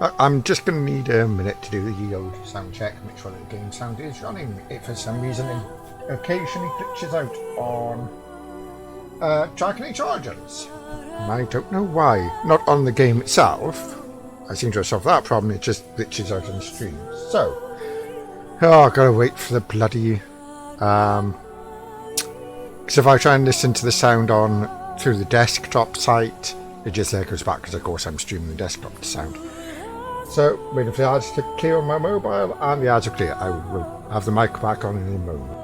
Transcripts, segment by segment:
I'm just going to need a minute to do the old sound check, make sure that the game sound is running. If for some reason it occasionally glitches out on Dragon Age Origins. I don't know why. Not on the game itself. I seem to have solved that problem, it just glitches out on the stream. So, I've got to wait for the bloody... because if I try and listen to the sound on through the desktop site, it just echoes back because of course I'm streaming the desktop sound. So, waiting for the ads to clear on my mobile, and the ads are clear. I will have the mic back on in a moment.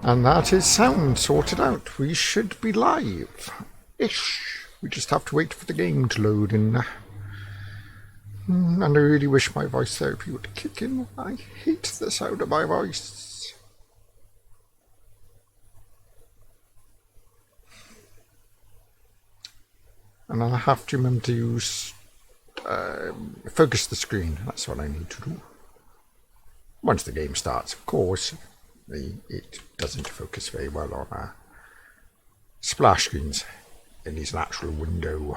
And that is sound sorted out. We should be live-ish. We just have to wait for the game to load in. And I really wish my voice therapy would kick in. I hate the sound of my voice. And I'll have to remember to use focus the screen. That's what I need to do. Once the game starts, of course. It doesn't focus very well on splash screens. It needs an actual window.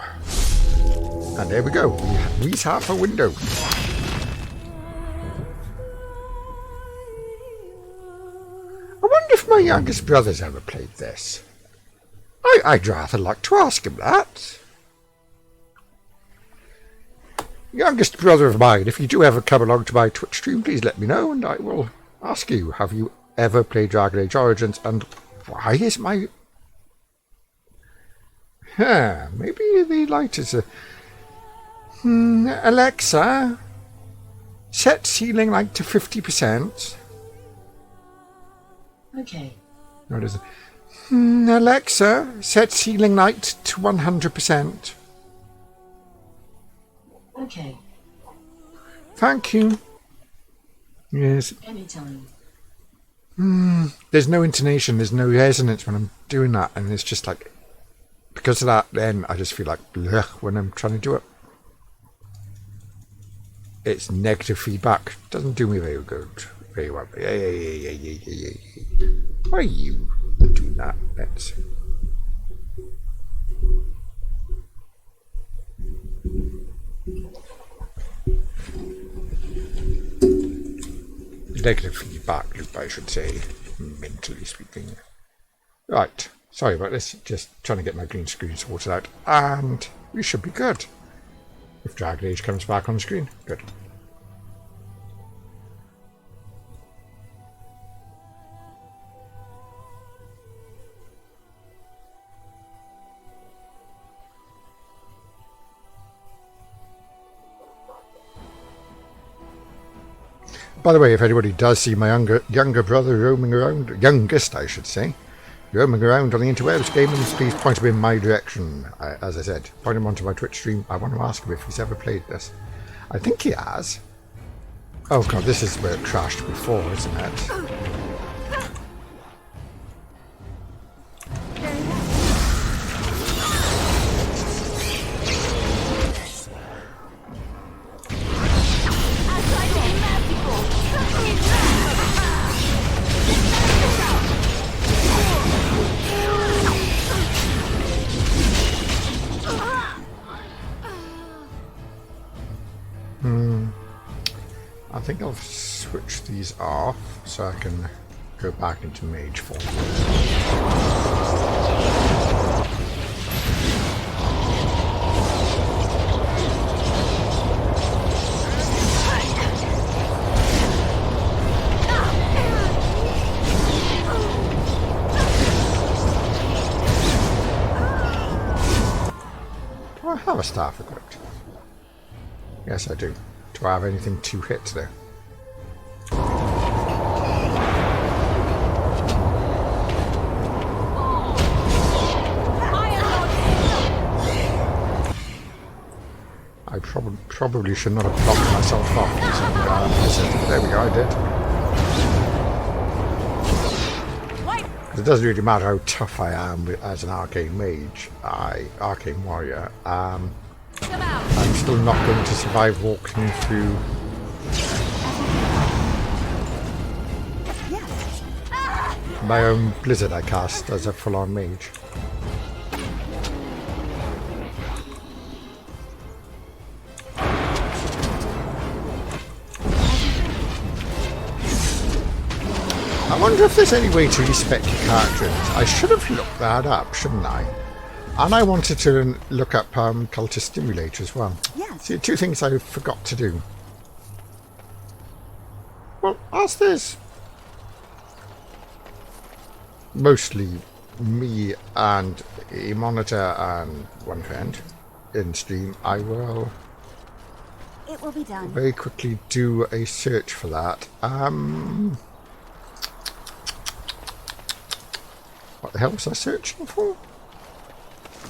And there we go. We have a window. I wonder if my youngest brother's ever played this. I'd rather like to ask him that. Youngest brother of mine, if you do ever come along to my Twitch stream, please let me know and I will ask you, have you ever played Dragon Age Origins, and why is my... maybe the light is a... Alexa, set ceiling light to 50%. Okay. No, it isn't. Alexa, set ceiling light to 100%. Okay. Thank you. Yes. Anytime. There's no intonation, there's no resonance when I'm doing that, and it's just like, because of that, then I just feel like blech when I'm trying to do it. It's negative feedback. Doesn't do me very good, very well. Why are you doing that? Let's see. Negative feedback loop, I should say, mentally speaking. Right, sorry about this, just trying to get my green screen sorted out, and we should be good. If Dragon Age comes back on the screen, good. By the way, if anybody does see my younger brother roaming around, youngest I should say, roaming around on the interwebs gaming, please point him in my direction. As I said, point him onto my Twitch stream. I want to ask him if he's ever played this. I think he has. Oh god, this is where it crashed before, isn't it? I think I'll switch these off so I can go back into mage form. Do I have a staff equipped? Yes, I do. Do I have anything to hit there? I probably should not have blocked myself off. There we go, I did. It doesn't really matter how tough I am as an arcane mage, arcane warrior. I'm still not going to survive walking through. My own blizzard I cast as a full-on mage. I wonder if there's any way to respec your character. I should have looked that up, shouldn't I? And I wanted to look up Cultist Simulator as well. Yes. See, two things I forgot to do. Well, as there's mostly me and a monitor and one friend in stream, I will It will be done. very quickly do a search for that. What the hell was I searching for?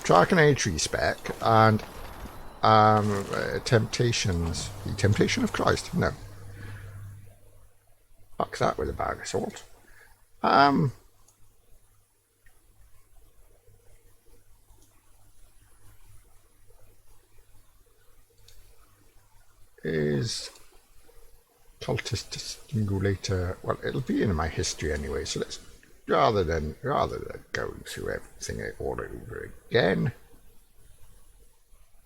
Dragon Age respec and Temptations. The Temptation of Christ? No. Fuck that with a bag of salt. Is Cultist Simulator? Well, it'll be in my history anyway, so let's rather than going through everything all over again,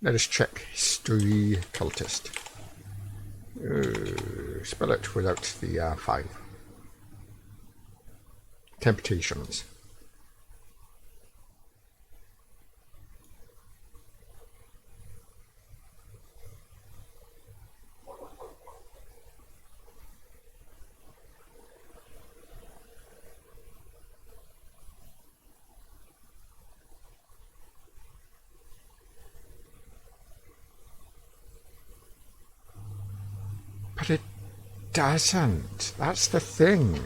let us check history. Cultist. Spell it without the 5. Temptations. But it doesn't. That's the thing.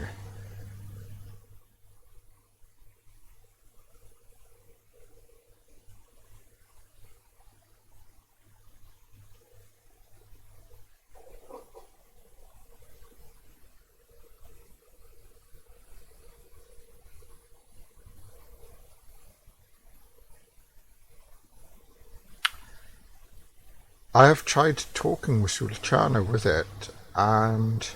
I have tried talking with Sulchana with it, and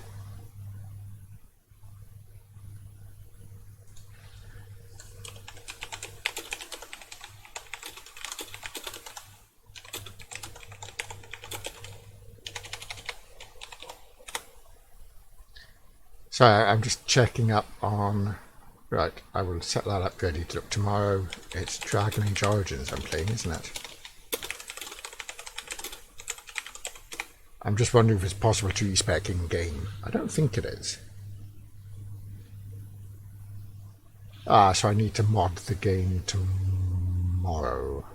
sorry, I'm just checking up on. Right, I will set that up ready to look tomorrow. It's Dragon Age Origins I'm playing, isn't it? I'm just wondering if it's possible to respec in game. I don't think it is. So I need to mod the game tomorrow.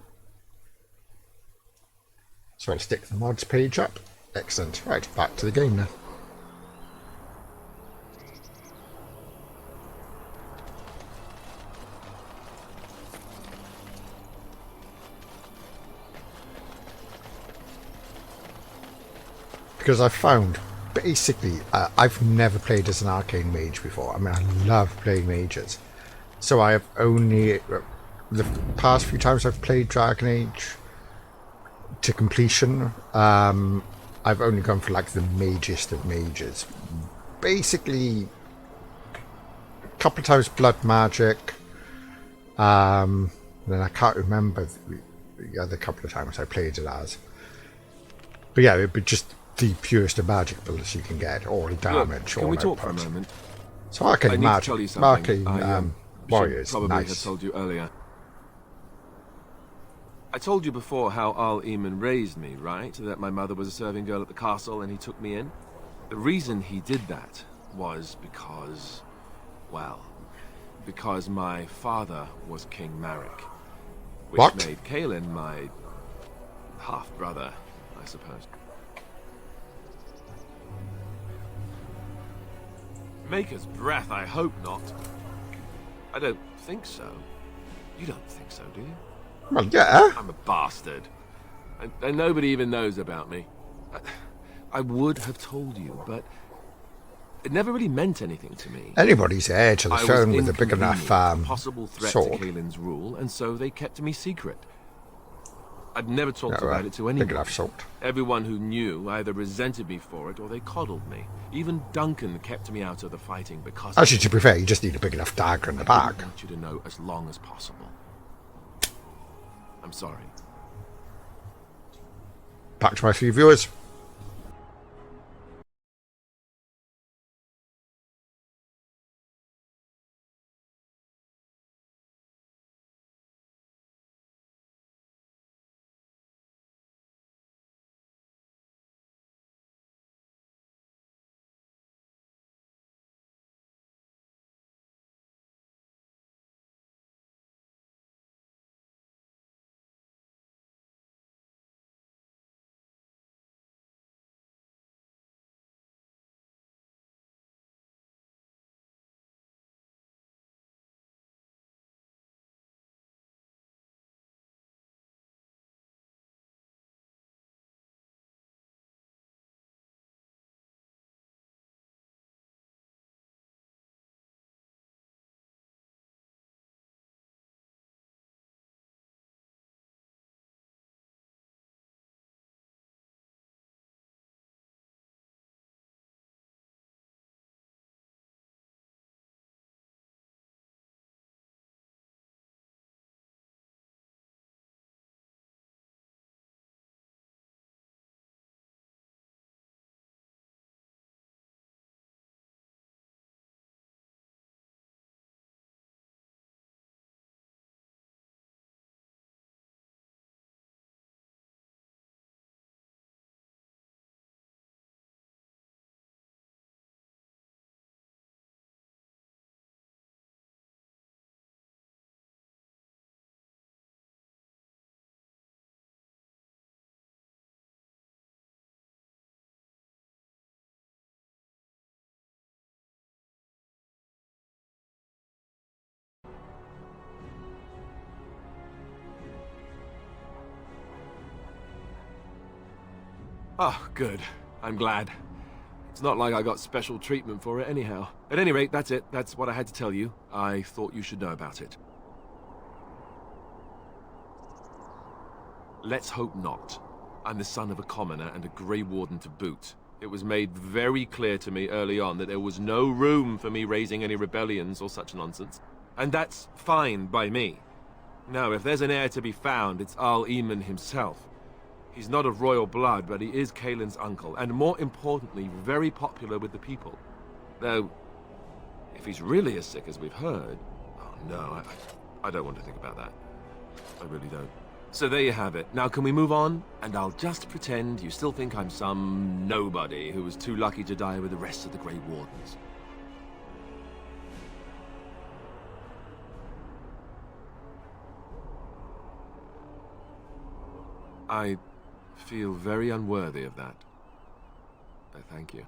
So I'll stick the mods page up. Excellent. Right, back to the game now. Because I found, basically, I've never played as an arcane mage before. I mean, I love playing mages. So I have only, the past few times I've played Dragon Age to completion, I've only gone for like the magest of mages. Basically, a couple of times blood magic, then I can't remember the other couple of times I played it as. But yeah, it'd be just the purest of magic builds you can get, all damage. Look, can we talk for a moment? So arcane magic, arcane warriors, probably nice. have told you earlier. I told you before how Al Eamon raised me, right? That my mother was a serving girl at the castle and he took me in. The reason he did that was because, well, because my father was King Marek, which What? made Kaelin my half-brother, I suppose. Maker's breath, I hope not. I don't think so. You don't think so, do you? Well, yeah. I'm a bastard. And nobody even knows about me. I would have told you, but It never really meant anything to me. Anybody's heir to the I was throne with a big enough inconvenienced, a possible threat sword. to Kaelin's rule, and so they kept me secret. I'd never talked No, about it to anyone. big enough sword. Everyone who knew either resented me for it or they coddled me. Even Duncan kept me out of the fighting because... Actually, to be fair, you just need a big enough dagger in the I back. want you to know as long as possible. I'm sorry. Back to my few viewers. Oh, good. I'm glad. It's not like I got special treatment for it anyhow. At any rate, that's it. That's what I had to tell you. I thought you should know about it. Let's hope not. I'm the son of a commoner and a Grey Warden to boot. It was made very clear to me early on that there was no room for me raising any rebellions or such nonsense. And that's fine by me. Now, if there's an heir to be found, it's Al Eamon himself. He's not of royal blood, but he is Kaelin's uncle, and more importantly, very popular with the people. Though, if he's really as sick as we've heard... Oh no, I don't want to think about that. I really don't. So there you have it. Now can we move on? And I'll just pretend you still think I'm some nobody who was too lucky to die with the rest of the Grey Wardens. I feel very unworthy of that. But thank you.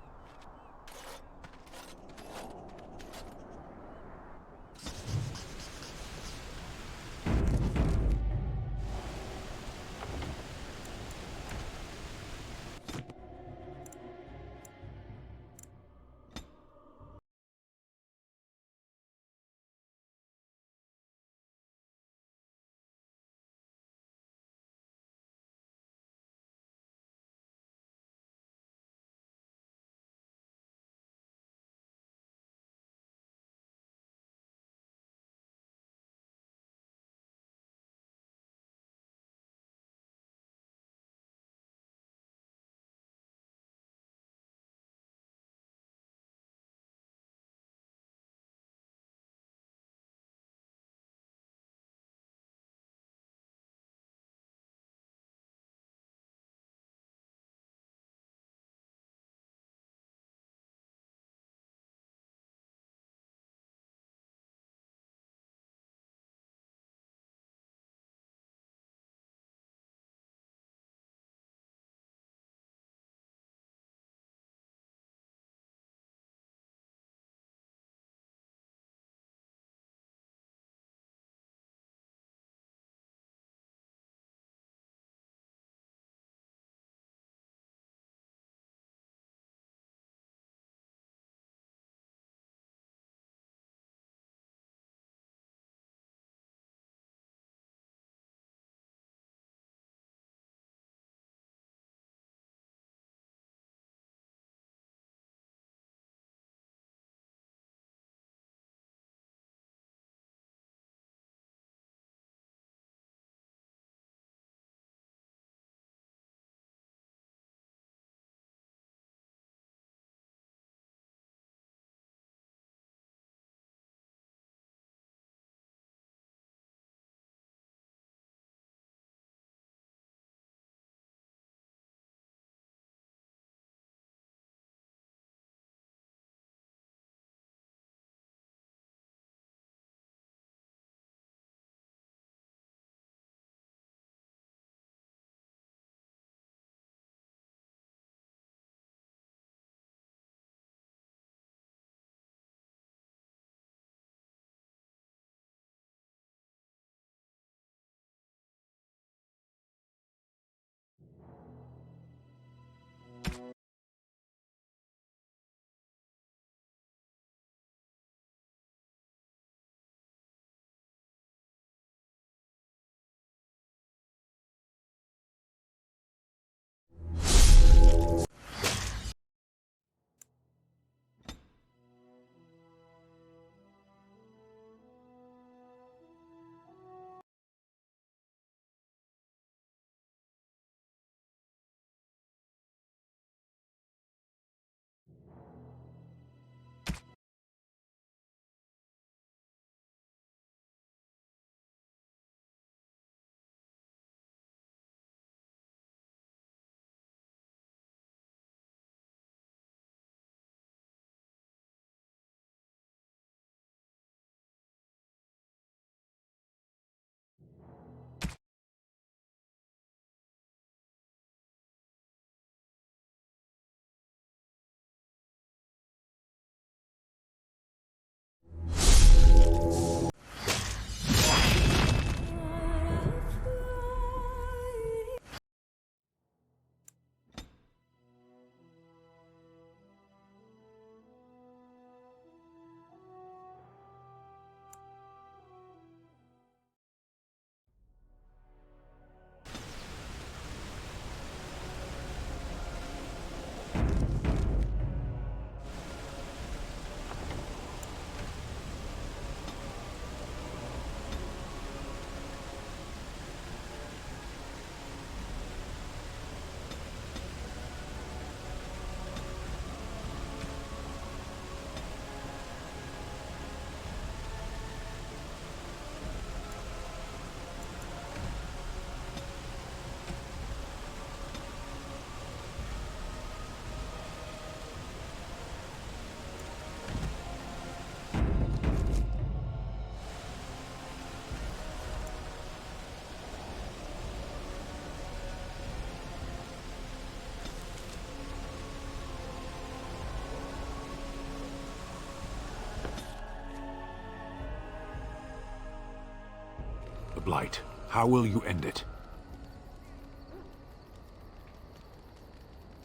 Blight? How will you end it?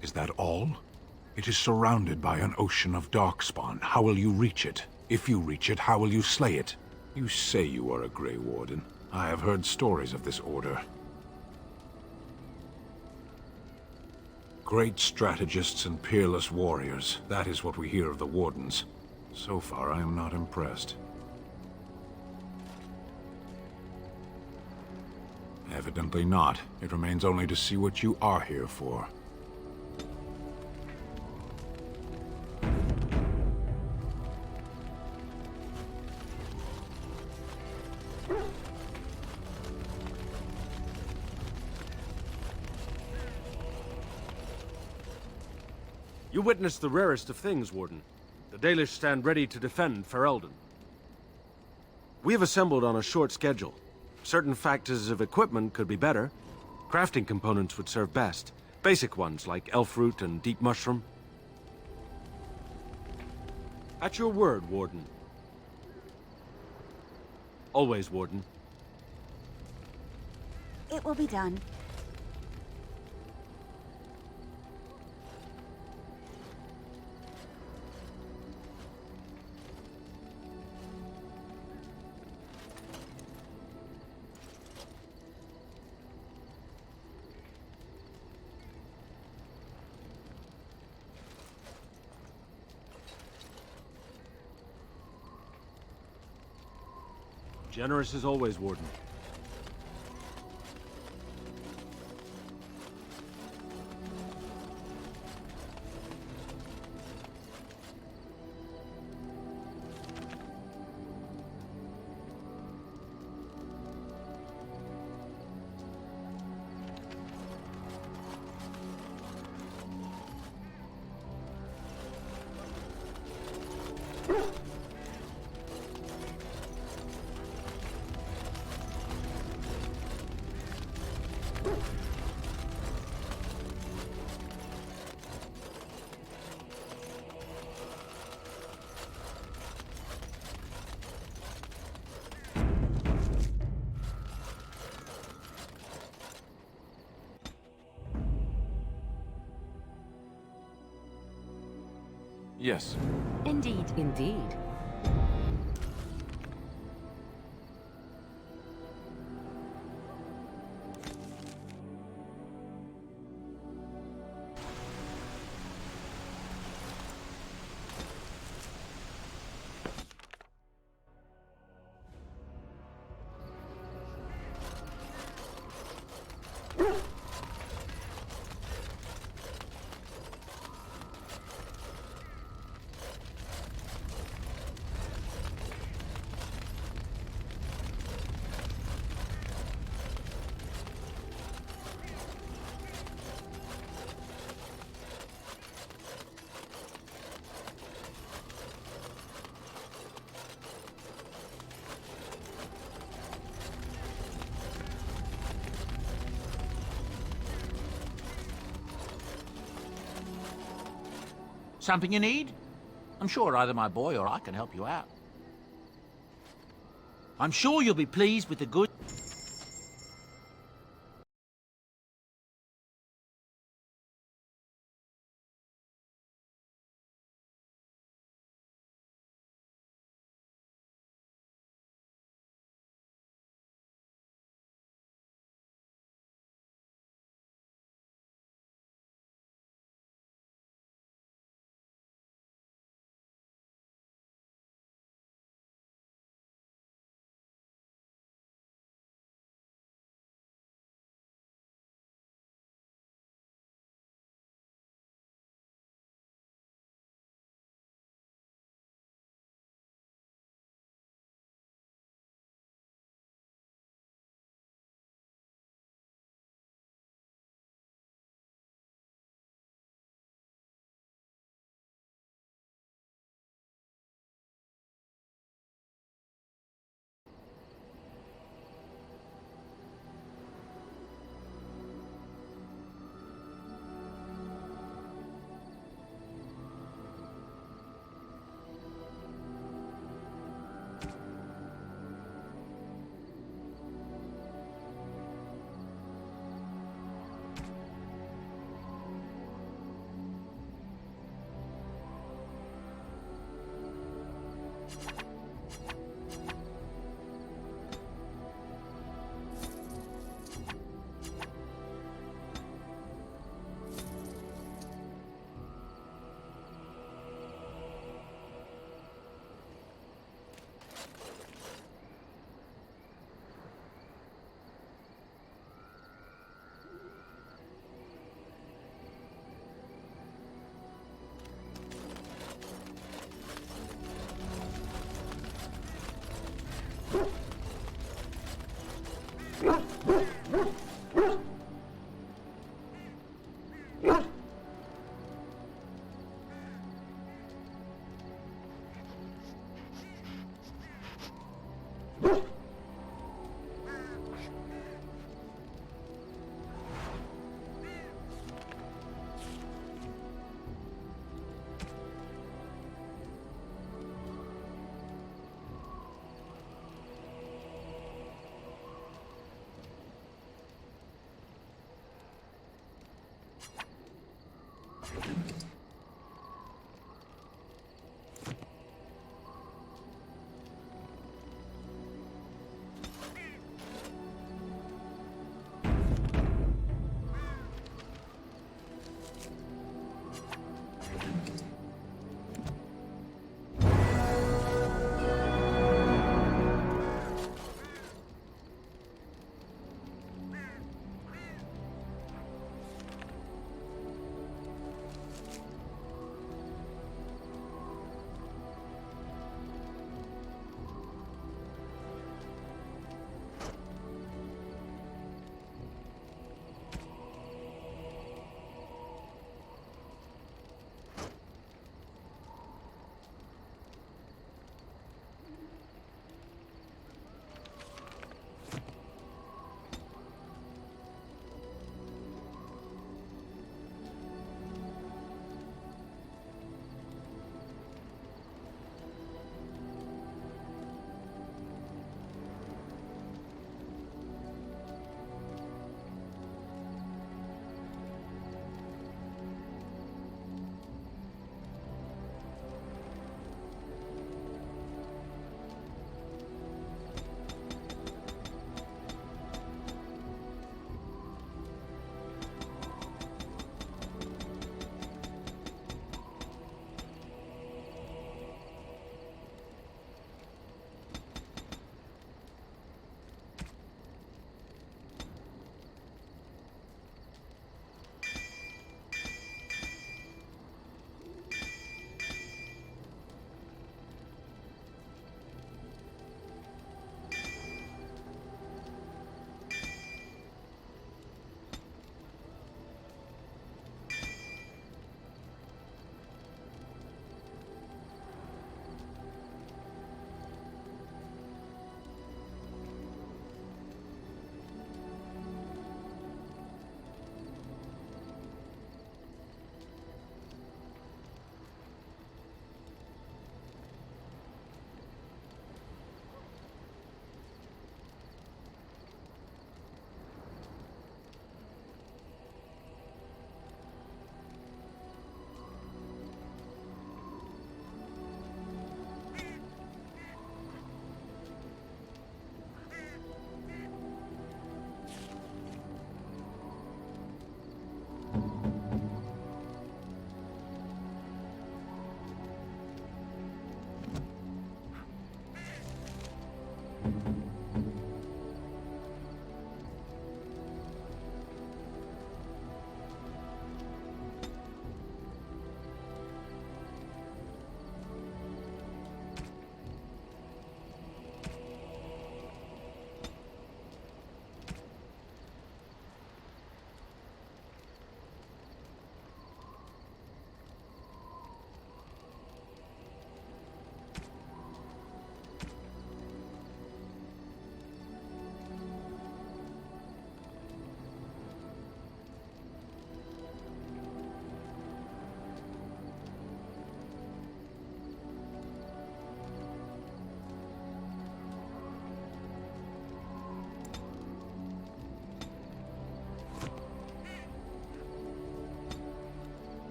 Is that all? It is surrounded by an ocean of darkspawn. How will you reach it? If you reach it, how will you slay it? You say you are a Grey Warden. I have heard stories of this order. Great strategists and peerless warriors. That is what we hear of the Wardens. So far, I am not impressed. Evidently not. It remains only to see what you are here for. You witnessed the rarest of things, Warden. The Dalish stand ready to defend Ferelden. We have assembled on a short schedule. Certain factors of equipment could be better. Crafting components would serve best. Basic ones like elf root and deep mushroom. At your word, Warden. Always, Warden. It will be done. Generous as always, Warden. Yes. Indeed. Indeed. Something you need? I'm sure either my boy or I can help you out. I'm sure you'll be pleased with the good...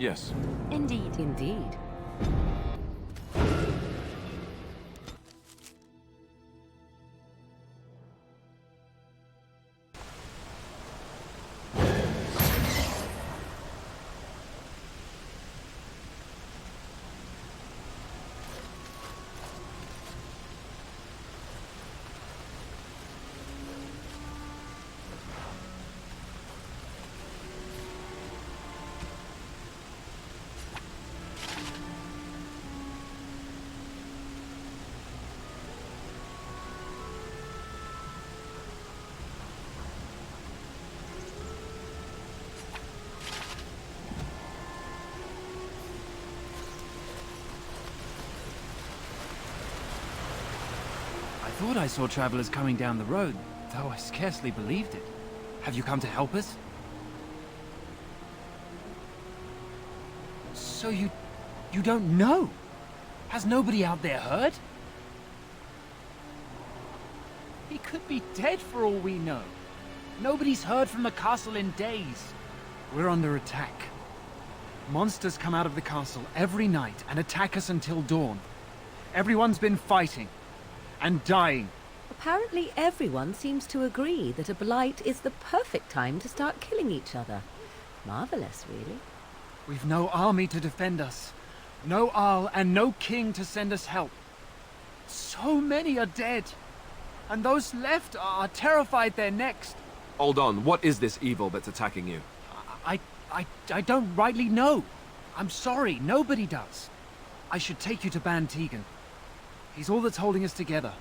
Yes. Indeed. Indeed. thought I saw travelers coming down the road, though I scarcely believed it. Have you come to help us? So you don't know? Has nobody out there heard? He could be dead for all we know. Nobody's heard from the castle in days. We're under attack. Monsters come out of the castle every night and attack us until dawn. Everyone's been fighting and dying. Apparently everyone seems to agree that a blight is the perfect time to start killing each other. Marvelous, really. We've no army to defend us. No Arl and no king to send us help. So many are dead. And those left are terrified they're next. Hold on, what is this evil that's attacking you? I don't rightly know. I'm sorry, nobody does. I should take you to Ban Tegan. He's all that's holding us together.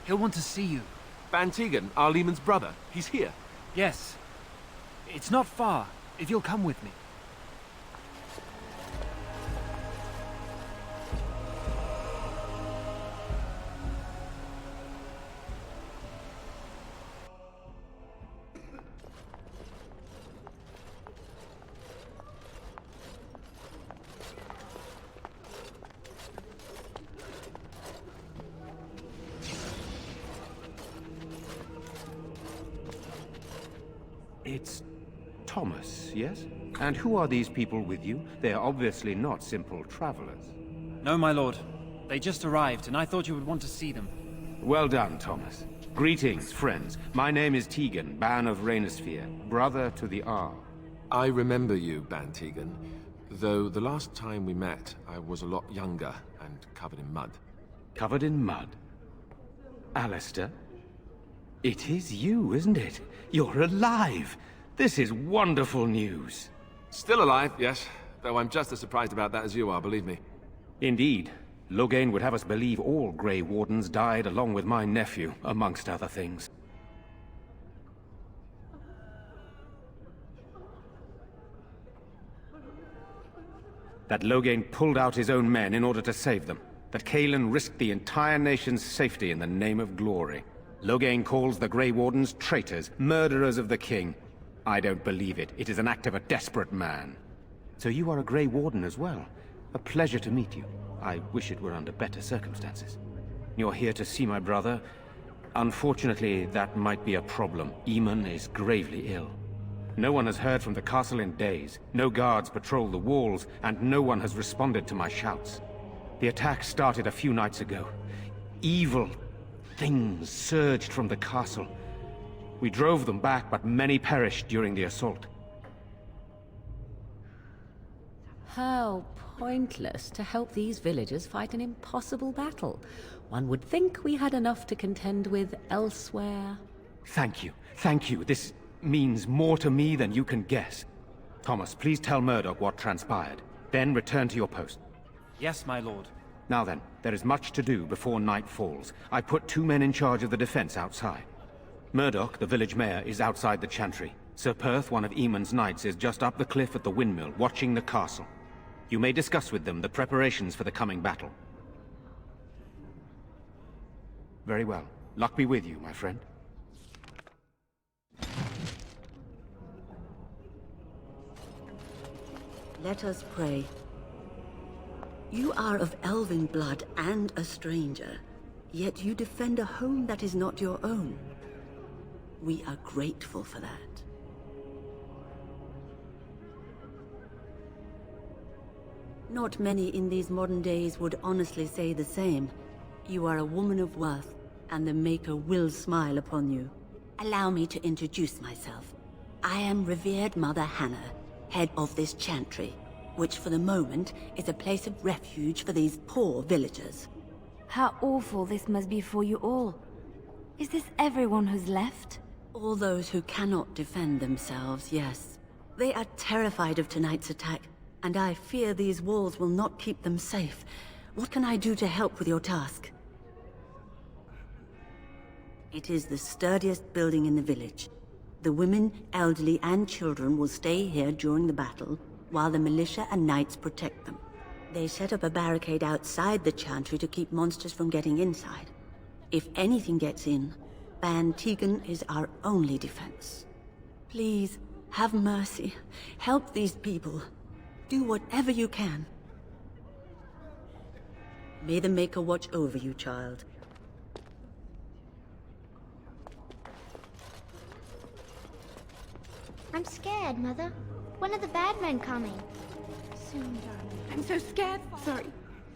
He'll want to see you. Ban Tegan, our Lehman's brother. He's here. Yes. It's not far, if you'll come with me. It's Thomas, yes? And who are these people with you? They are obviously not simple travelers. No, my lord. They just arrived, and I thought you would want to see them. Well done, Thomas. Greetings, friends. My name is Tegan, Ban of Rainersphere, brother to the Arl. I remember you, Ban Tegan. Though the last time we met, I was a lot younger and covered in mud. Covered in mud? Alistair? It is you, isn't it? You're alive! This is wonderful news. Still alive, yes. Though I'm just as surprised about that as you are, believe me. Indeed. Loghain would have us believe all Grey Wardens died along with my nephew, amongst other things. That Loghain pulled out his own men in order to save them. That Cailan risked the entire nation's safety in the name of glory. Loghain calls the Grey Wardens traitors, murderers of the king. I don't believe it. It is an act of a desperate man. So you are a Grey Warden as well. A pleasure to meet you. I wish it were under better circumstances. You're here to see my brother. Unfortunately, that might be a problem. Eamon is gravely ill. No one has heard from the castle in days. No guards patrol the walls, and no one has responded to my shouts. The attack started a few nights ago. Evil things surged from the castle. We drove them back, but many perished during the assault. How pointless to help these villagers fight an impossible battle. One would think we had enough to contend with elsewhere. Thank you. Thank you. This means more to me than you can guess. Thomas, please tell Murdoch what transpired. Then return to your post. Yes, my lord. Now then, there is much to do before night falls. I put 2 men in charge of the defense outside. Murdoch, the village mayor, is outside the chantry. Sir Perth, one of Eamon's knights, is just up the cliff at the windmill, watching the castle. You may discuss with them the preparations for the coming battle. Very well. Luck be with you, my friend. Let us pray. You are of elven blood and a stranger, yet you defend a home that is not your own. We are grateful for that. Not many in these modern days would honestly say the same. You are a woman of worth, and the Maker will smile upon you. Allow me to introduce myself. I am revered Mother Hannah, head of this chantry, which for the moment is a place of refuge for these poor villagers. How awful this must be for you all. Is this everyone who's left? All those who cannot defend themselves, yes. They are terrified of tonight's attack, and I fear these walls will not keep them safe. What can I do to help with your task? It is the sturdiest building in the village. The women, elderly, and children will stay here during the battle, while the militia and knights protect them. They set up a barricade outside the chantry to keep monsters from getting inside. If anything gets in, Van Tegan is our only defense. Please, have mercy. Help these people. Do whatever you can. May the Maker watch over you, child. I'm scared, Mother. When are the bad men coming? Soon, darling. I'm so scared. Sorry.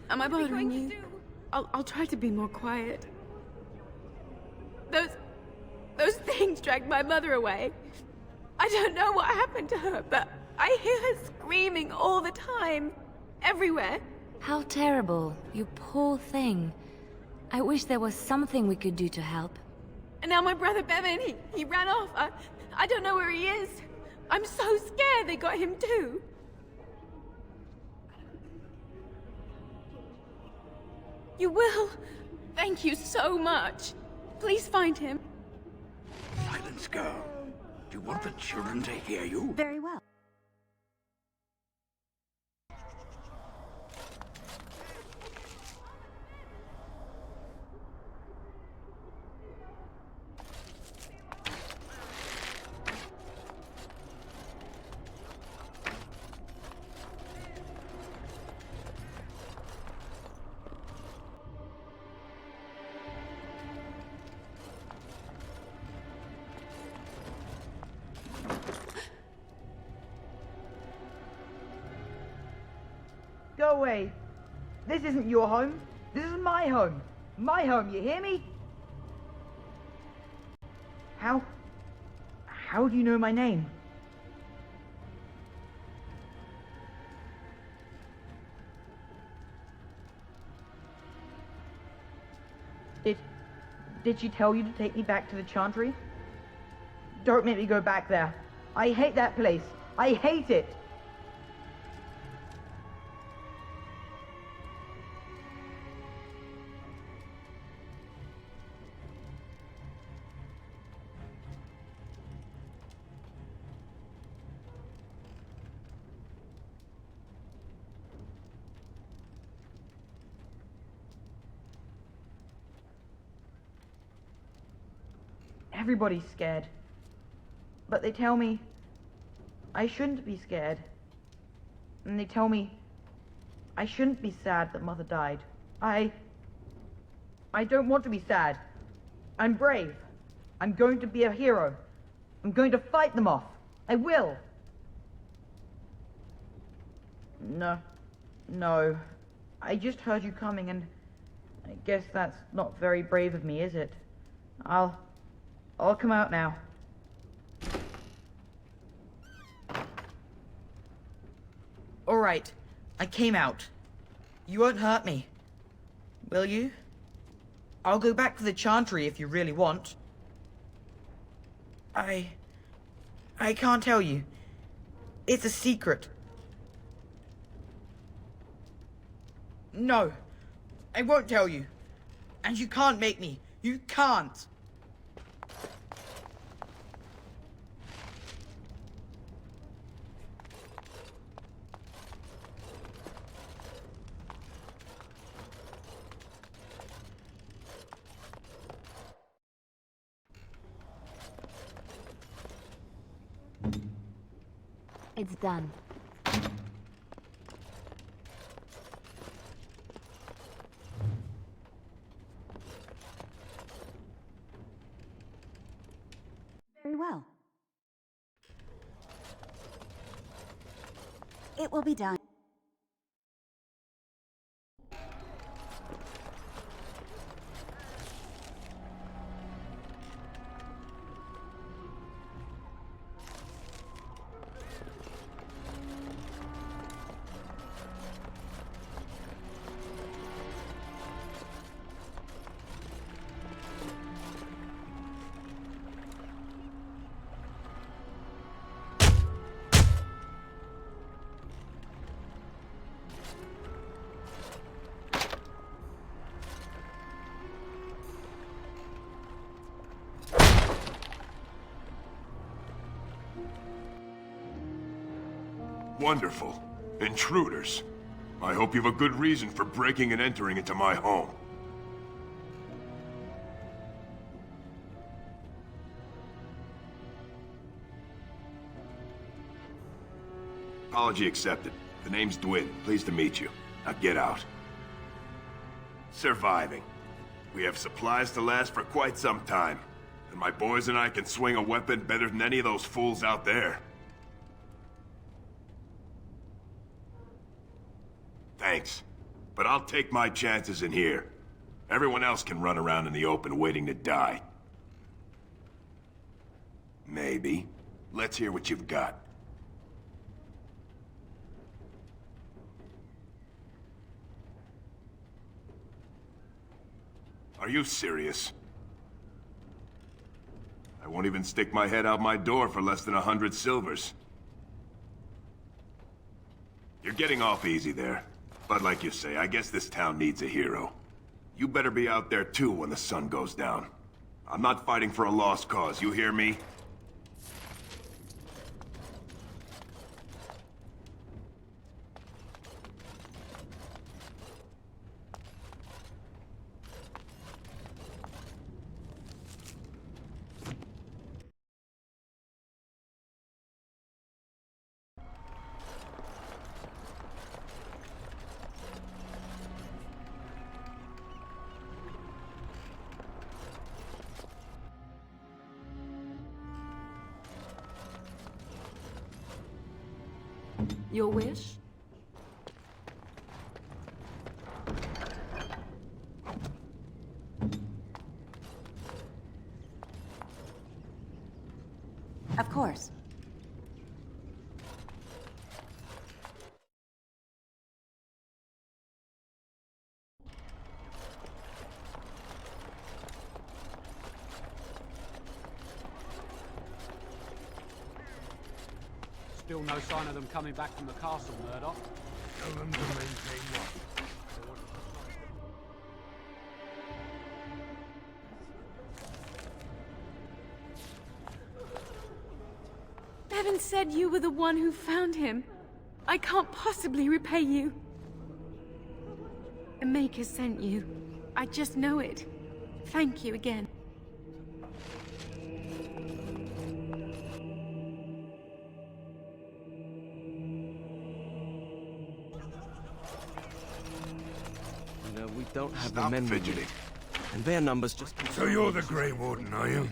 Am I bothering you? I'll try to be more quiet. Those things dragged my mother away. I don't know what happened to her, but I hear her screaming all the time. Everywhere. How terrible. You poor thing. I wish there was something we could do to help. And now my brother Bevan, he ran off. I don't know where he is. I'm so scared they got him too. You will? Thank you so much. Please find him. Silence, girl. Do you want the children to hear you? Very well. Go away. This isn't your home. This is my home. My home, you hear me? How do you know my name? Did she tell you to take me back to the Chantry? Don't make me go back there. I hate that place. I hate it. Everybody's scared. But they tell me I shouldn't be scared. And they tell me I shouldn't be sad that Mother died. I don't want to be sad. I'm brave. I'm going to be a hero. I'm going to fight them off. I will. No. I just heard you coming and I guess that's not very brave of me, is it? I'll come out now. All right, I came out. You won't hurt me, will you? I'll go back to the Chantry if you really want. I can't tell you. It's a secret. No, I won't tell you. And you can't make me. You can't. It's done. Very well. It will be done. Wonderful. Intruders. I hope you have a good reason for breaking and entering into my home. Apology accepted. The name's Dwin. Pleased to meet you. Now get out. Surviving. We have supplies to last for quite some time. And my boys and I can swing a weapon better than any of those fools out there. Thanks. But I'll take my chances in here. Everyone else can run around in the open waiting to die. Maybe. Let's hear what you've got. Are you serious? I won't even stick my head out my door for less than 100 silvers. You're getting off easy there. But like you say, I guess this town needs a hero. You better be out there too when the sun goes down. I'm not fighting for a lost cause, you hear me? Your wish? Of course. Still no sign of them coming back from the castle, Murdoch. Tell them to maintain what? Bevan said you were the one who found him. I can't possibly repay you. The Maker sent you. I just know it. Thank you again. We don't have Stop the men fidgeting. And their numbers just... So you're the Grey Warden, are you?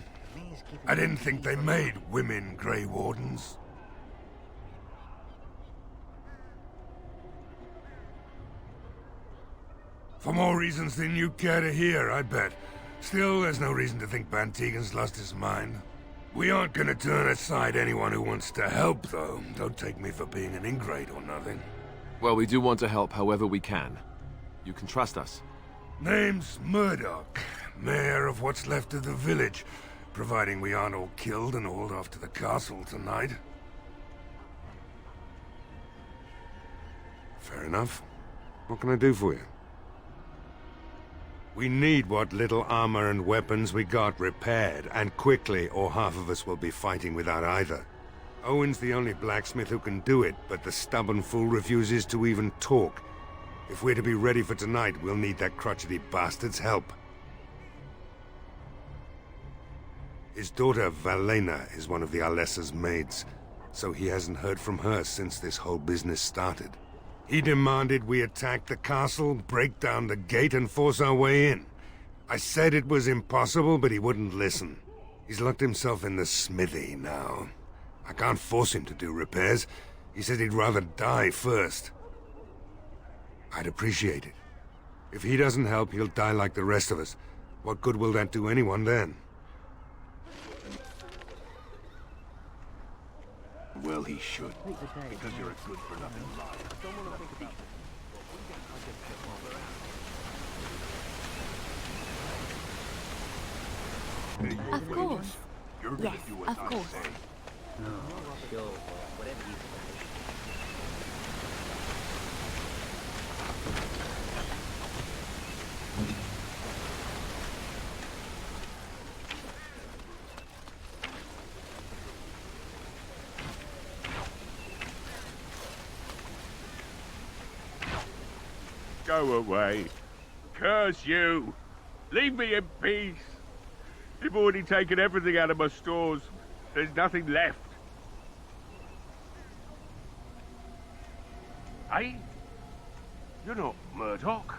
I didn't think they made women Grey Wardens. For more reasons than you care to hear, I bet. Still, there's no reason to think Bantegan's lost his mind. We aren't gonna turn aside anyone who wants to help, though. Don't take me for being an ingrate or nothing. Well, we do want to help however we can. You can trust us. Name's Murdoch, mayor of what's left of the village, providing we aren't all killed and hauled off to the castle tonight. Fair enough. What can I do for you? We need what little armor and weapons we got repaired, and quickly, or half of us will be fighting without either. Owen's the only blacksmith who can do it, but the stubborn fool refuses to even talk. If we're to be ready for tonight, we'll need that crotchety bastard's help. His daughter, Valena, is one of the Alessa's maids, so he hasn't heard from her since this whole business started. He demanded we attack the castle, break down the gate, and force our way in. I said it was impossible, but he wouldn't listen. He's locked himself in the smithy now. I can't force him to do repairs. He said he'd rather die first. I'd appreciate it. If he doesn't help, he'll die like the rest of us. What good will that do anyone then? Well, he should. Because you're a good-for-nothing liar. Of course. You're gonna Yes, do what of I course. say. Go away. Curse you. Leave me in peace. You've already taken everything out of my stores. There's nothing left. Eh? You're not Murdoch.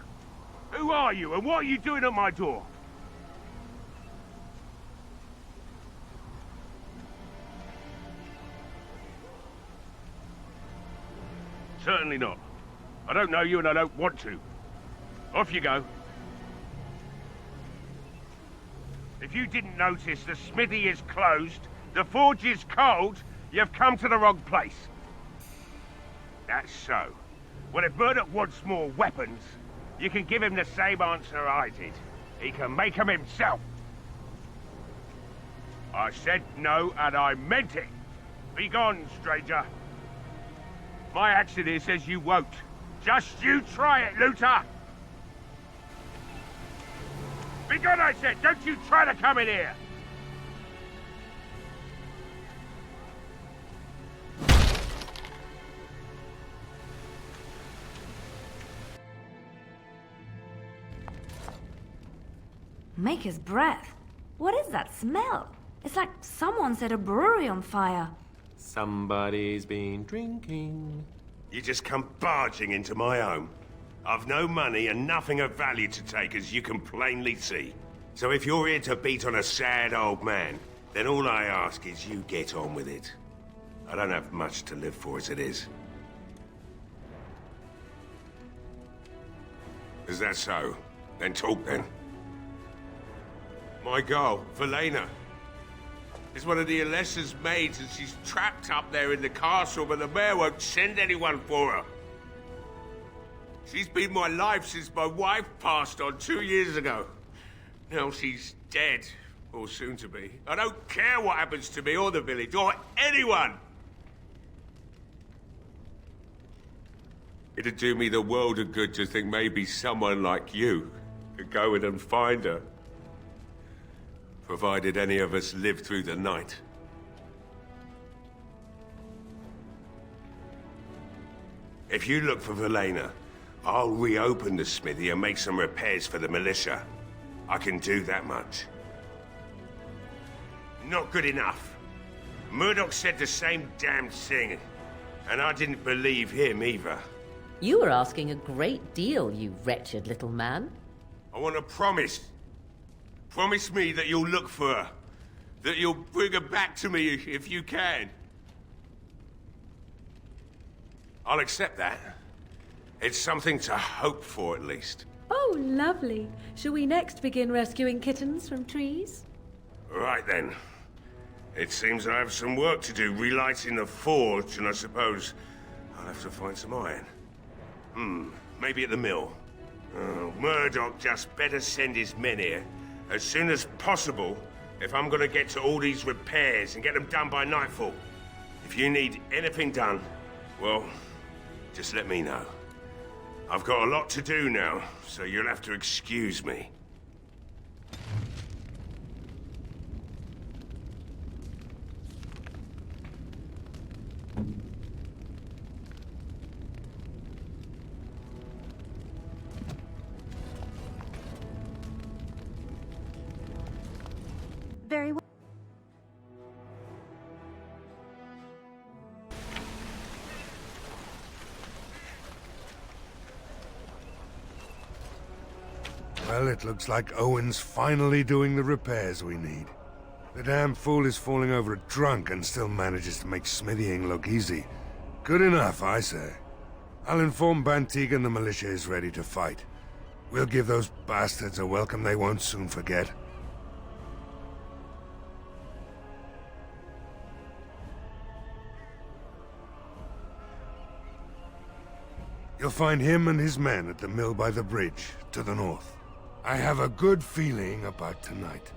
Who are you, and what are you doing at my door? Certainly not. I don't know you, and I don't want to. Off you go. If you didn't notice, the smithy is closed, the forge is cold, you've come to the wrong place. That's so. Well, if Murdoch wants more weapons, you can give him the same answer I did. He can make them himself. I said no, and I meant it. Be gone, stranger. My accent here says you won't. Just you try it, looter! Be gone, I said! Don't you try to come in here! Maker's breath. What is that smell? It's like someone set a brewery on fire. Somebody's been drinking. You just come barging into my home. I've no money and nothing of value to take, as you can plainly see. So if you're here to beat on a sad old man, then all I ask is you get on with it. I don't have much to live for as it is. Is that so? Then talk then. My girl, Valena, is one of the Alessa's maids, and she's trapped up there in the castle, but the mayor won't send anyone for her. She's been my life since my wife passed on 2 years ago. Now she's dead, or soon to be. I don't care what happens to me or the village, or anyone! It'd do me the world of good to think maybe someone like you could go in and find her. Provided any of us live through the night. If you look for Valena, I'll reopen the smithy and make some repairs for the militia. I can do that much. Not good enough. Murdoch said the same damned thing, and I didn't believe him either. You were asking a great deal, you wretched little man. I want a promise. Promise me that you'll look for her. That you'll bring her back to me if you can. I'll accept that. It's something to hope for, at least. Oh, lovely. Shall we next begin rescuing kittens from trees? Right then. It seems I have some work to do relighting the forge, and I suppose I'll have to find some iron. Maybe at the mill. Oh, Murdoch just better send his men here as soon as possible if I'm gonna get to all these repairs and get them done by nightfall. If you need anything done, well, just let me know. I've got a lot to do now, so you'll have to excuse me. Very well. Well, it looks like Owen's finally doing the repairs we need. The damn fool is falling over drunk and still manages to make smithying look easy. Good enough, I say. I'll inform Bantig and the militia is ready to fight. We'll give those bastards a welcome they won't soon forget. You'll find him and his men at the mill by the bridge, to the north. I have a good feeling about tonight.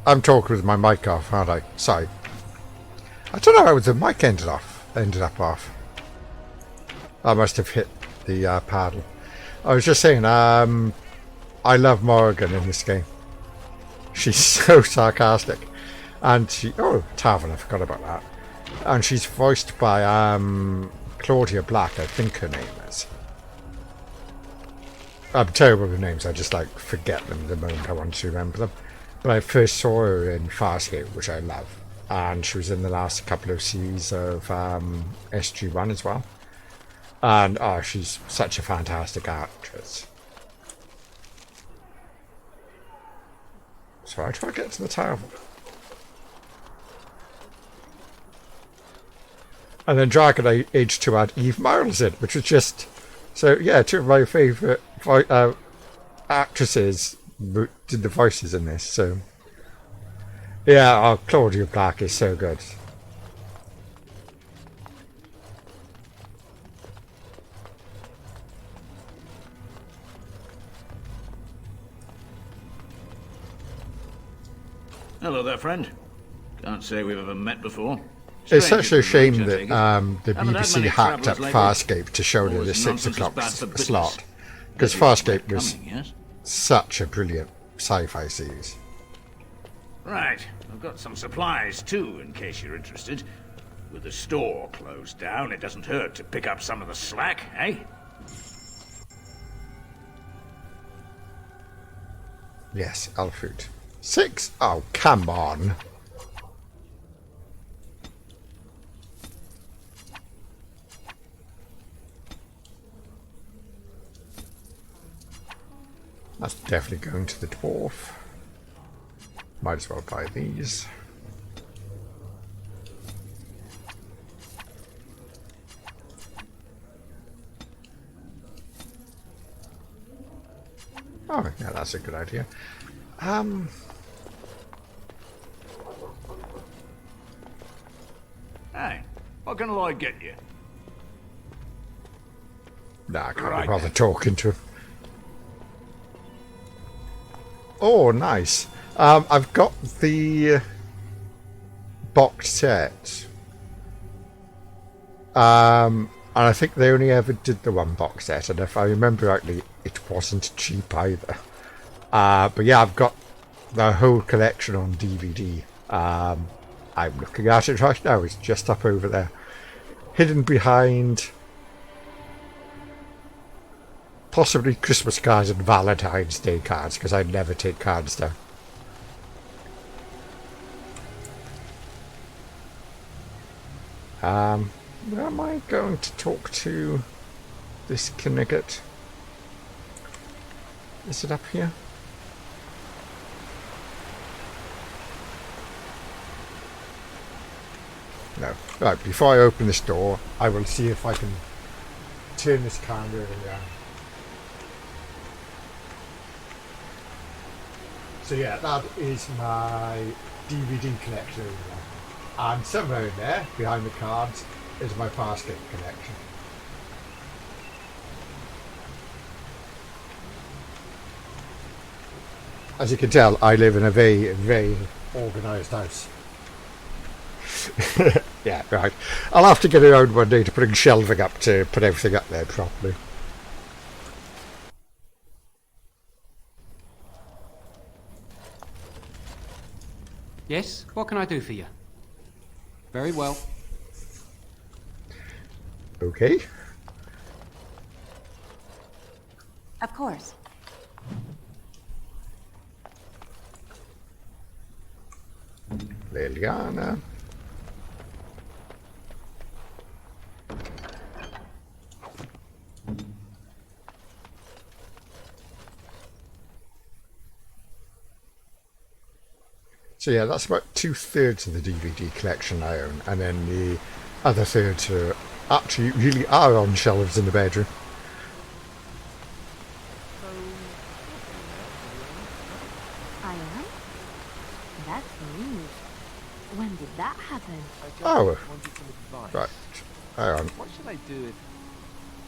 I'm talking with my mic off, aren't I? Sorry. I don't know how the mic ended up off. I must have hit the paddle. I was just saying, I love Morrigan in this game. She's so sarcastic. And she... Oh, Tavern, I forgot about that. And she's voiced by Claudia Black, I think her name is. I'm terrible with names, I just forget them the moment I want to remember them. But I first saw her in Farscape, which I love. And she was in the last couple of series of SG-1 as well. And oh, she's such a fantastic actress. So I try to get to the tower. And then Dragon Age 2 had Eve Miles in, which was just... So, yeah, two of my favourite actresses did the voices in this, so... Yeah, oh, Claudia Black is so good. Hello there, friend. Can't say we've ever met before. It's such a shame that the Haven't had BBC many hacked up travellers lately. Farscape to show Always the 6 nonsense o'clock about the business. slot. Because Guess you Farscape were was coming, yes? such a brilliant sci-fi series. Right. I've got some supplies too, in case you're interested. With the store closed down, it doesn't hurt to pick up some of the slack, eh? Yes, Alfred. 6? Oh, come on. That's definitely going to the dwarf. Might as well buy these. Oh, yeah, that's a good idea. Hey, what can Lloyd get you? Nah, I can't Right be bothered then. talking to him. Oh, nice. I've got the box set. And I think they only ever did the one box set, and if I remember rightly, it wasn't cheap either. But yeah, I've got the whole collection on DVD. I'm looking at it right now. It's just up over there, hidden behind possibly Christmas cards and Valentine's Day cards, because I never take cards down. Where am I going to talk to this Kinnigat? Is it up here? No. Right, before I open this door, I will see if I can turn this camera around. So yeah, that is my DVD collection over there. And somewhere in there, behind the cards, is my Farscape collection. As you can tell, I live in a very, very organised house. Yeah, right. I'll have to get around one day to putting shelving up to put everything up there properly. Yes, what can I do for you? Very well. Okay. Of course. Liliana. So yeah, that's about 2/3 of the DVD collection I own, and then the other thirds are actually really are on shelves in the bedroom. I am? That's rude. When did that happen? Oh, right. Hang on. What should I do if...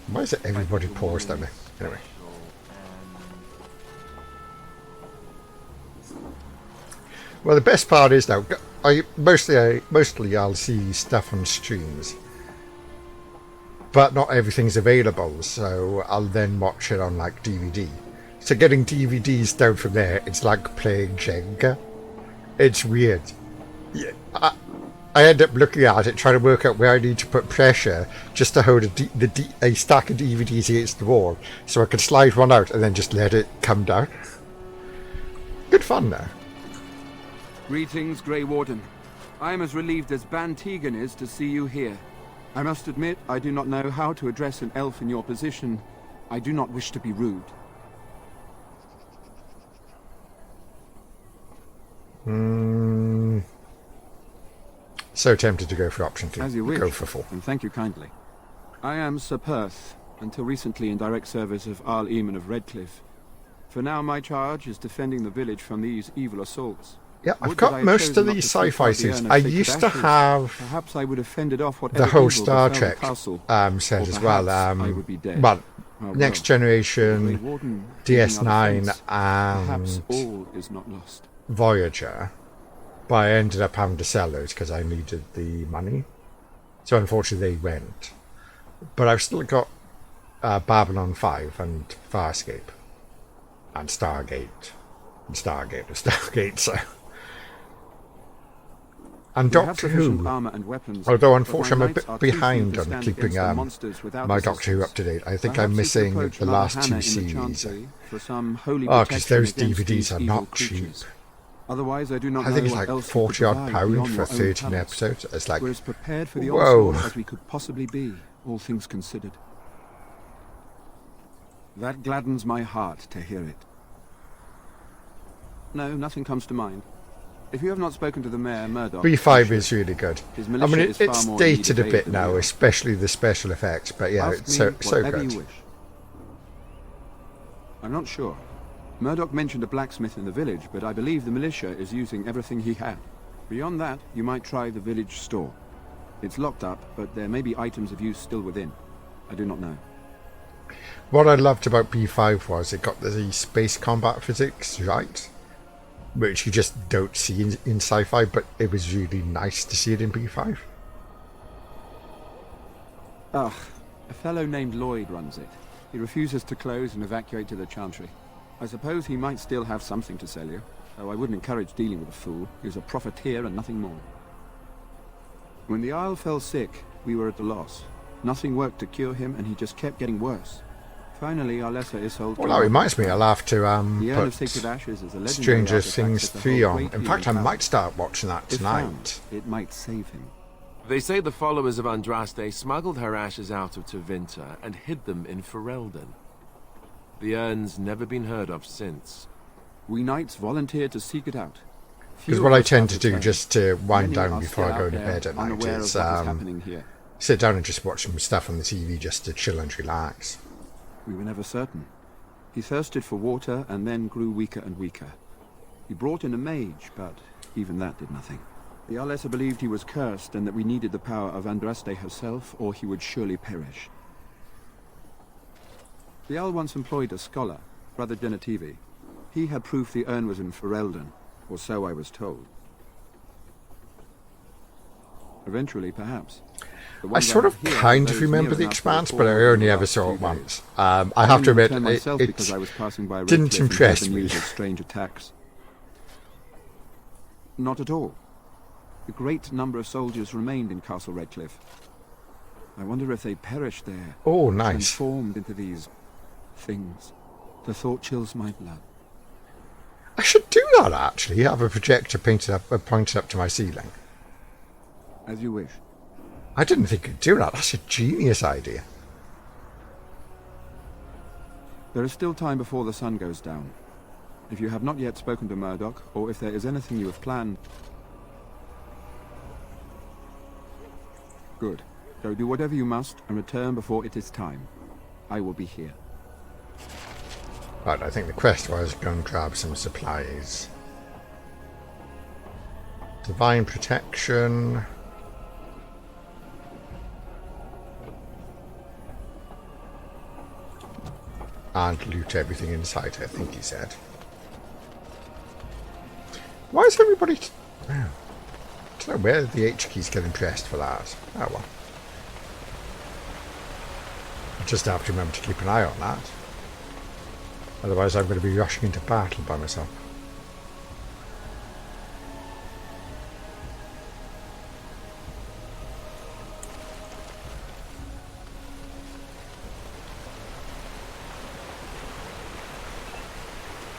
Why is it everybody paused on me? Anyway. Well, the best part is now, mostly I'll see stuff on streams, but not everything's available, so I'll then watch it on like DVD. So getting DVDs down from there, it's like playing Jenga. It's weird. Yeah, I end up looking at it, trying to work out where I need to put pressure just to hold a stack of DVDs against the wall, so I can slide one out and then just let it come down. Good fun there. Greetings, Grey Warden. I am as relieved as Van Tegan is to see you here. I must admit, I do not know how to address an elf in your position. I do not wish to be rude. So tempted to go for option 2. As you wish. Go for 4. And thank you kindly. I am Sir Perth, until recently in direct service of Arl Eamon of Redcliffe. For now, my charge is defending the village from these evil assaults. Yeah, I've Would that I got had most chosen of not these to take sci-fi part the things. urn of I sacred used to ashes. have Perhaps I would have fended off the whatever whole evil Star befell the Trek castle. set Or as well. perhaps I would be dead. Well, Oh, Next well. Generation, The Grey Warden leading our DS9, defense. Perhaps and all is not lost. Voyager. But I ended up having to sell those because I needed the money. So unfortunately they went. But I've still got Babylon 5 and Farscape. And Stargate. And Stargate, so... And We have Doctor sufficient Who. armor and weapons, Although but unfortunately I'm my a knights bit are too few behind to on stand keeping against the monsters without my Doctor Who resistance. up to date. I think Perhaps I'm you could missing approach the Mother last Hannah 2 in the series. Chantry for some holy Oh, because protection those against DVDs these are evil not cheap. creatures. Otherwise, I do not I think know it's what like else you 40 could odd provide pound beyond for your own 13 talents. episodes. It's like, We're as prepared for the whoa. onslaught as we could possibly be, all things considered. That gladdens my heart to hear it. No, nothing comes to mind. If you have not spoken to the mayor, Murdoch... B5 is really good. His I militia mean, is far it's more in need dated of a aid bit than now, we are. especially the special effects, but yeah, Ask it's me so whatever good. you wish. I'm not sure. Murdoch mentioned a blacksmith in the village, but I believe the militia is using everything he had. Beyond that, you might try the village store. It's locked up, but there may be items of use still within. I do not know. What I loved about B5 was it got the space combat physics right, which you just don't see in sci-fi, but it was really nice to see it in B5. Ugh, a fellow named Lloyd runs it. He refuses to close and evacuate to the Chantry. I suppose he might still have something to sell you, though I wouldn't encourage dealing with a fool. He's a profiteer and nothing more. When the Isle fell sick, we were at a loss. Nothing worked to cure him, and he just kept getting worse. Finally, our lesser Isolde... Well, that reminds me, I'll have to The Urn of put Sacred Ashes is a legendary Stranger artifact Things that 3 holds on. great In fact, I healing might power. start watching that If tonight. found, it might save him. They say the followers of Andraste smuggled her ashes out of Tevinter and hid them in Ferelden. The urn's never been heard of since. We knights volunteered to seek it out. Because Few what of I us tend have to do returned. just to wind Many down are before still I go out to there, bed at night unaware is of what is happening here. sit down and just watch some stuff on the TV just to chill and relax. We were never certain. He thirsted for water and then grew weaker and weaker. He brought in a mage, but even that did nothing. The Alessa believed he was cursed and that we needed the power of Andraste herself, or he would surely perish. The Al once employed a scholar, Brother Genetivi. He had proof the urn was in Ferelden, or so I was told. Eventually, perhaps. The I ones sort have of here are kind of those remember near the enough to Expanse, recall but I over only the ever last saw few it days. once. I have to only admit, returned myself because I was it passing by didn't Redcliffe and impress heard the me. news of strange attacks. Not at all. A great number of soldiers remained in Castle Redcliffe. I wonder if they perished there. Oh, nice. Transformed into these things. The thought chills my blood. I should do that, actually. Have a projector pointed up to my ceiling. As you wish. I didn't think you'd do that. That's a genius idea. There is still time before the sun goes down. If you have not yet spoken to Murdoch, or if there is anything you have planned... Good. Go do whatever you must, and return before it is time. I will be here. Right, I think the quest was go and grab some supplies. Divine Protection. And loot everything inside, I think he said. Why is everybody... I don't know where the H keys getting pressed for that. Oh well. I just have to remember to keep an eye on that. Otherwise I'm going to be rushing into battle by myself.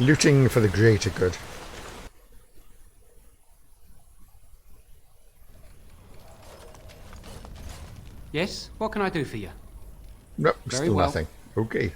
Looting for the greater good. Yes? What can I do for you? Nope, Very still well. nothing. Okay.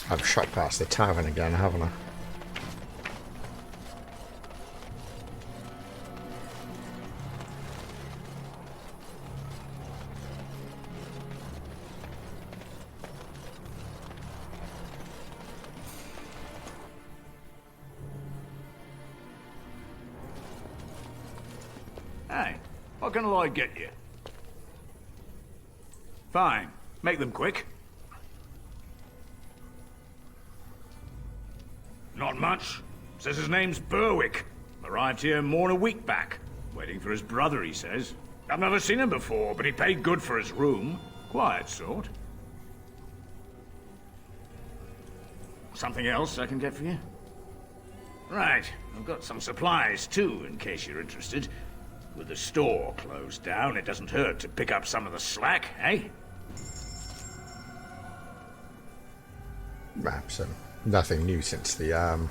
I've shot past the tavern again, haven't I? Hey, what can Lloyd get you? Fine. Make them quick. Not much. Says his name's Berwick. Arrived here more than a week back. Waiting for his brother, he says. I've never seen him before, but he paid good for his room. Quiet sort. Something else I can get for you? Right. I've got some supplies, too, in case you're interested. With the store closed down, it doesn't hurt to pick up some of the slack, eh? Maps and nothing new since the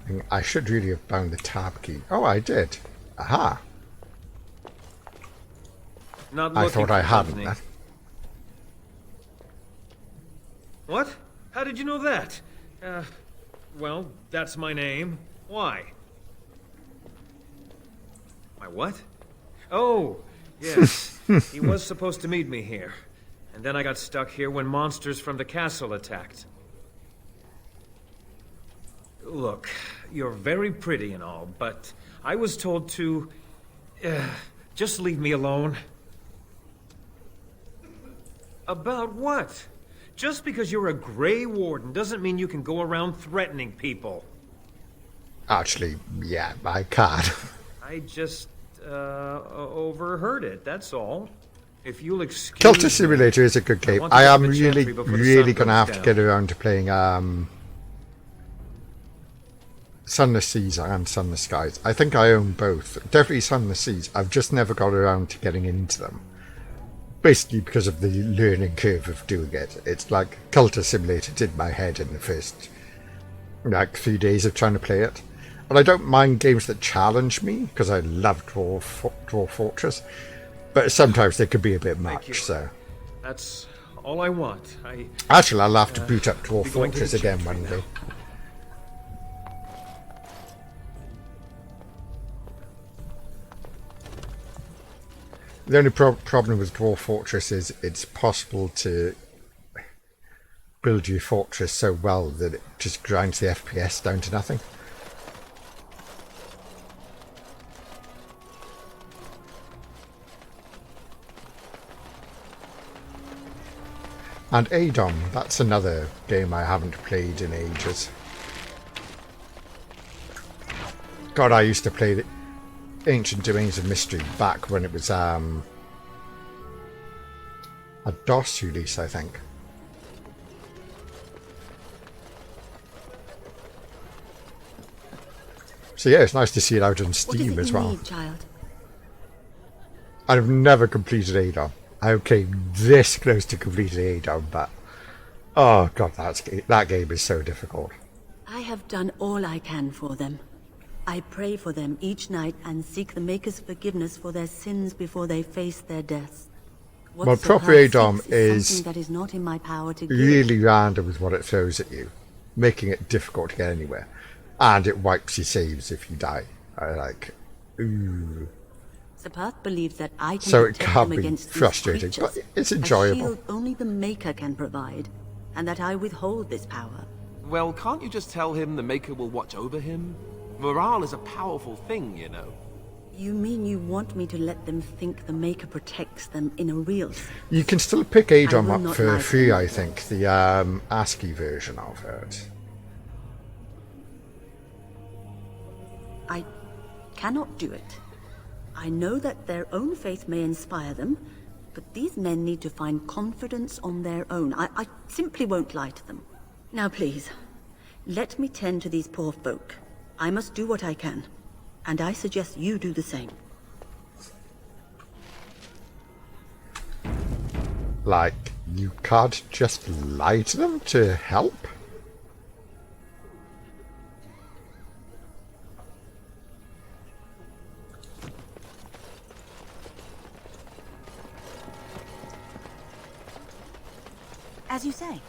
thing. I should really have found the tab key. Oh, I did. Aha. Not I looking thought I for hadn't. company. What? How did you know that? Well, that's my name. Why? My what? Oh, yes. He was supposed to meet me here. And then I got stuck here when monsters from the castle attacked. Look, you're very pretty and all, but I was told to... just leave me alone. About what? Just because you're a Grey Warden doesn't mean you can go around threatening people. Actually, yeah, I can. I just, overheard it, that's all. If you'll excuse Cultist Simulator is a good game. want to I get am to the really, chantry before the really sun going to goes have to down. get around to playing Sunless Seas and Sunless Skies. I think I own both. Definitely Sunless Seas. I've just never got around to getting into them. Basically because of the learning curve of doing it. It's like Cultist Simulator did my head in the first few days of trying to play it. And I don't mind games that challenge me, because I love Dwarf Fortress. But sometimes they could be a bit much, so... That's all I want. Actually, I'll have to boot up Dwarf be going to Fortress the again chantry one day. The only problem with Dwarf Fortress is it's possible to build your fortress so well that it just grinds the FPS down to nothing. And Adom, that's another game I haven't played in ages. God, I used to play the Ancient Domains of Mystery back when it was a DOS release, I think. So yeah, it's nice to see it out on Steam as well. Need, child? I've never completed Adom. I came this close to completing Adom, but oh god, that game is so difficult. I have done all I can for them. I pray for them each night and seek the Maker's forgiveness for their sins before they face their deaths. What Well, Sir proper Pearl Adom seeks is something that is not in my power to give. really random with what it throws at you, making it difficult to get anywhere. And it wipes your saves if you die. Ooh. Sir Perth believes that I can So it protect can them be against these frustrating, creatures, but it's a enjoyable. shield only the Maker can provide, and that I withhold this power. Well, can't you just tell him the Maker will watch over him? Morale is a powerful thing, you know. You mean you want me to let them think the Maker protects them in a real sense? You can still pick I Adom will up not for lie to free, you. I think. The ASCII version of it. I cannot do it. I know that their own faith may inspire them, but these men need to find confidence on their own. I simply won't lie to them. Now please, let me tend to these poor folk. I must do what I can, and I suggest you do the same. Like, you can't just lie to them to help? As you say.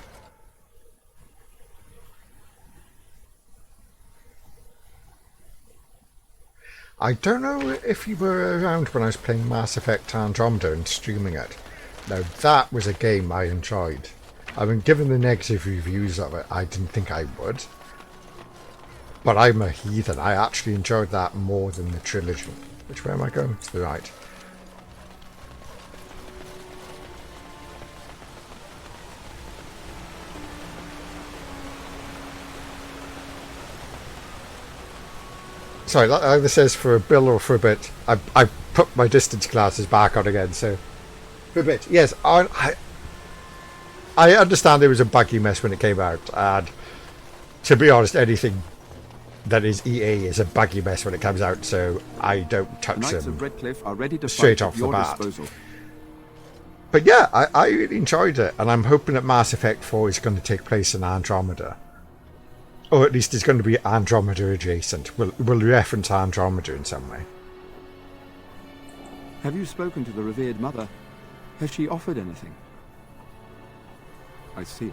I don't know if you were around when I was playing Mass Effect Andromeda and streaming it. Now, that was a game I enjoyed. I mean, given the negative reviews of it, I didn't think I would. But I'm a heathen. I actually enjoyed that more than the trilogy. Which way am I going? To the right. Sorry, that either says for a bill or for a bit. I put my distance glasses back on again, so... For a bit. Yes, I understand it was a buggy mess when it came out, and to be honest, anything that is EA is a buggy mess when it comes out, so I don't touch Knights them of Redcliffe are ready to straight fight off at the your bat. disposal. But yeah, I really enjoyed it, and I'm hoping that Mass Effect 4 is going to take place in Andromeda. Or at least it's going to be Andromeda adjacent. We'll reference Andromeda in some way. Have you spoken to the revered mother? Has she offered anything? I see.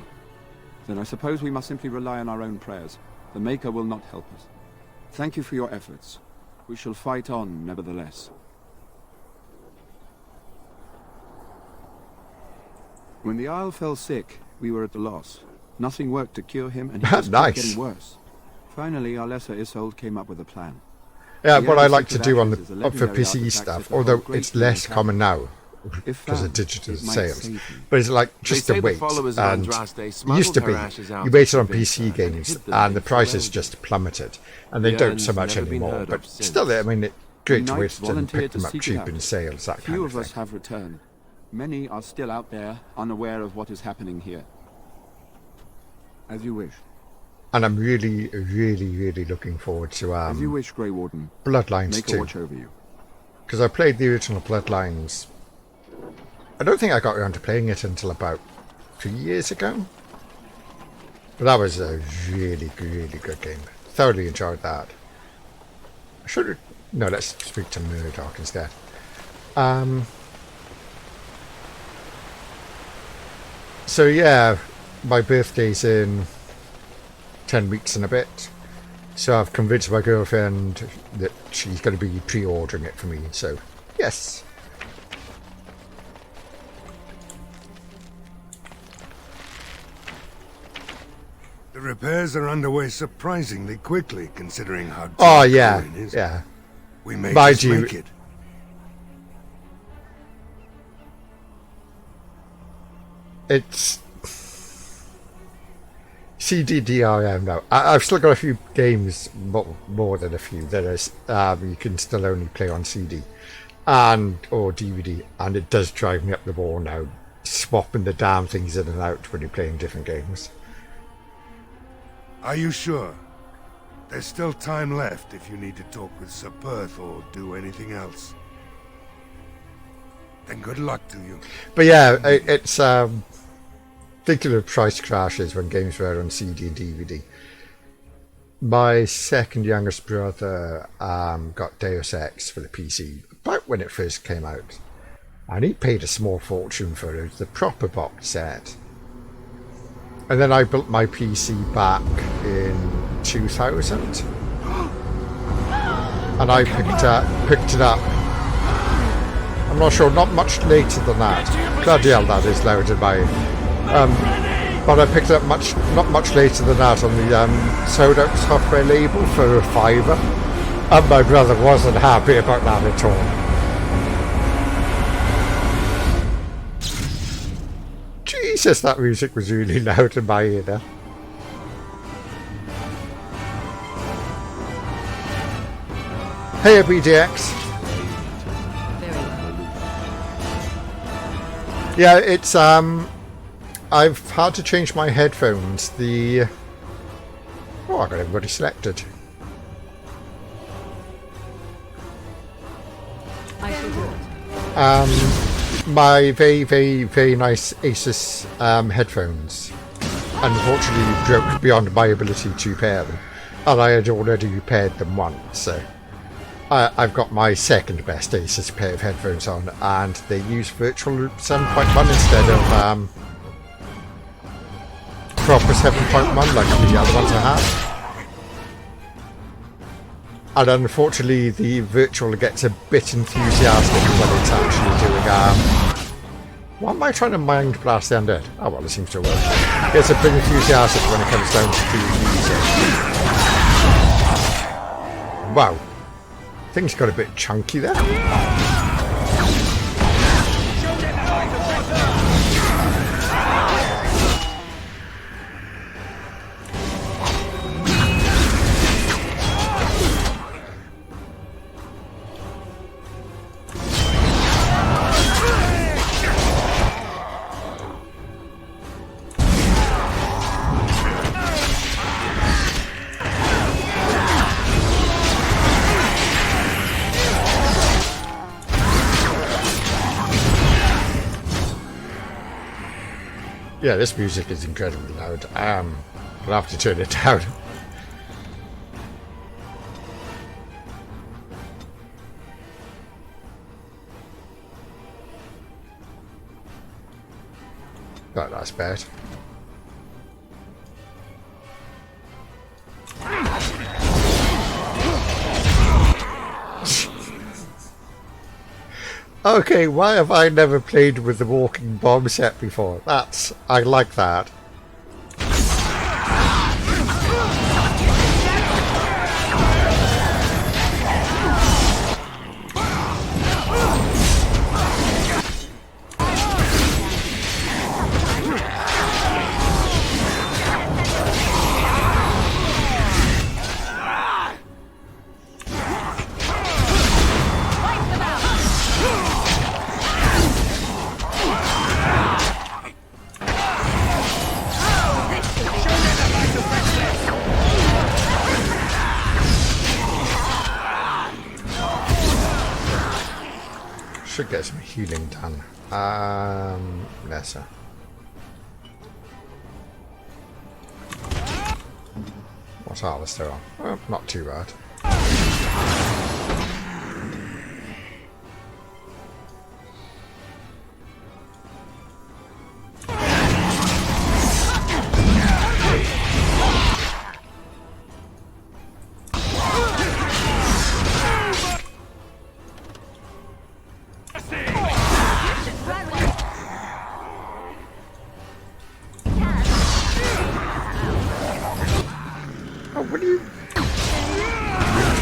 Then I suppose we must simply rely on our own prayers. The Maker will not help us. Thank you for your efforts. We shall fight on, nevertheless. When the Isle fell sick, we were at a loss. Nothing worked to cure him, and he just kept getting worse. Finally, our lesser Isolde came up with a plan. Yeah, what I like to do on the for PC stuff, although it's less common now because of digital sales, but it's like just the wait. And it used to be you waited on PC games and the prices just plummeted, and they don't so much anymore. But still, I mean, it's great to wait and pick them up cheap in sales. That kind of thing. Few of us have returned. Many are still out there, unaware of what is happening here. As you wish. And I'm really, really, really looking forward to As you wish, Grey Warden. Bloodlines Make 2. a watch over you. Because I played the original Bloodlines. I don't think I got around to playing it until about 2 years ago. But that was a really, really good game. Thoroughly enjoyed that. I should have... No, let's speak to Murdoch instead. So yeah, my birthday's in 10 weeks and a bit, so I've convinced my girlfriend that she's going to be pre-ordering it for me, so yes. The repairs are underway surprisingly quickly, considering how Oh dark yeah, Corin is. yeah. We may Mind just you, make it. it's CDDRM now. I've still got a few games, more than a few, that are, you can still only play on CD or DVD, and it does drive me up the wall now, swapping the damn things in and out when you're playing different games. Are you sure? There's still time left if you need to talk with Sir Perth or do anything else. Then good luck to you. But yeah, it's thinking of price crashes when games were on CD and DVD. My second youngest brother got Deus Ex for the PC about when it first came out, and he paid a small fortune for it, the proper box set. And then I built my PC back in 2000, and I picked it up. I'm not sure, not much later than that. Bloody hell, that is loud in my... but I picked it up not much later than that on the Sold Out software label for £5, and my brother wasn't happy about that at all. Jesus, that music was really loud in my ear there. Hey, BDX. Yeah, it's I've had to change my headphones. I got everybody selected. My very nice Asus headphones unfortunately broke beyond my ability to pair them, and I had already repaired them once, so I've got my second best Asus pair of headphones on, and they use virtual loop 7.1 instead of proper 7.1 like the other ones I have. And unfortunately, the virtual gets a bit enthusiastic when it's actually doing what am I trying to mind blast the undead? Oh well, it seems to work. It's a bit enthusiastic when it comes down to music. Wow, things got a bit chunky there. Yeah, this music is incredibly loud. I'll have to turn it down. But that's bad. Okay, why have I never played with the walking bomb set before? I like that. Should get some healing done. Lesser. What's Alistair on? Well, not too bad.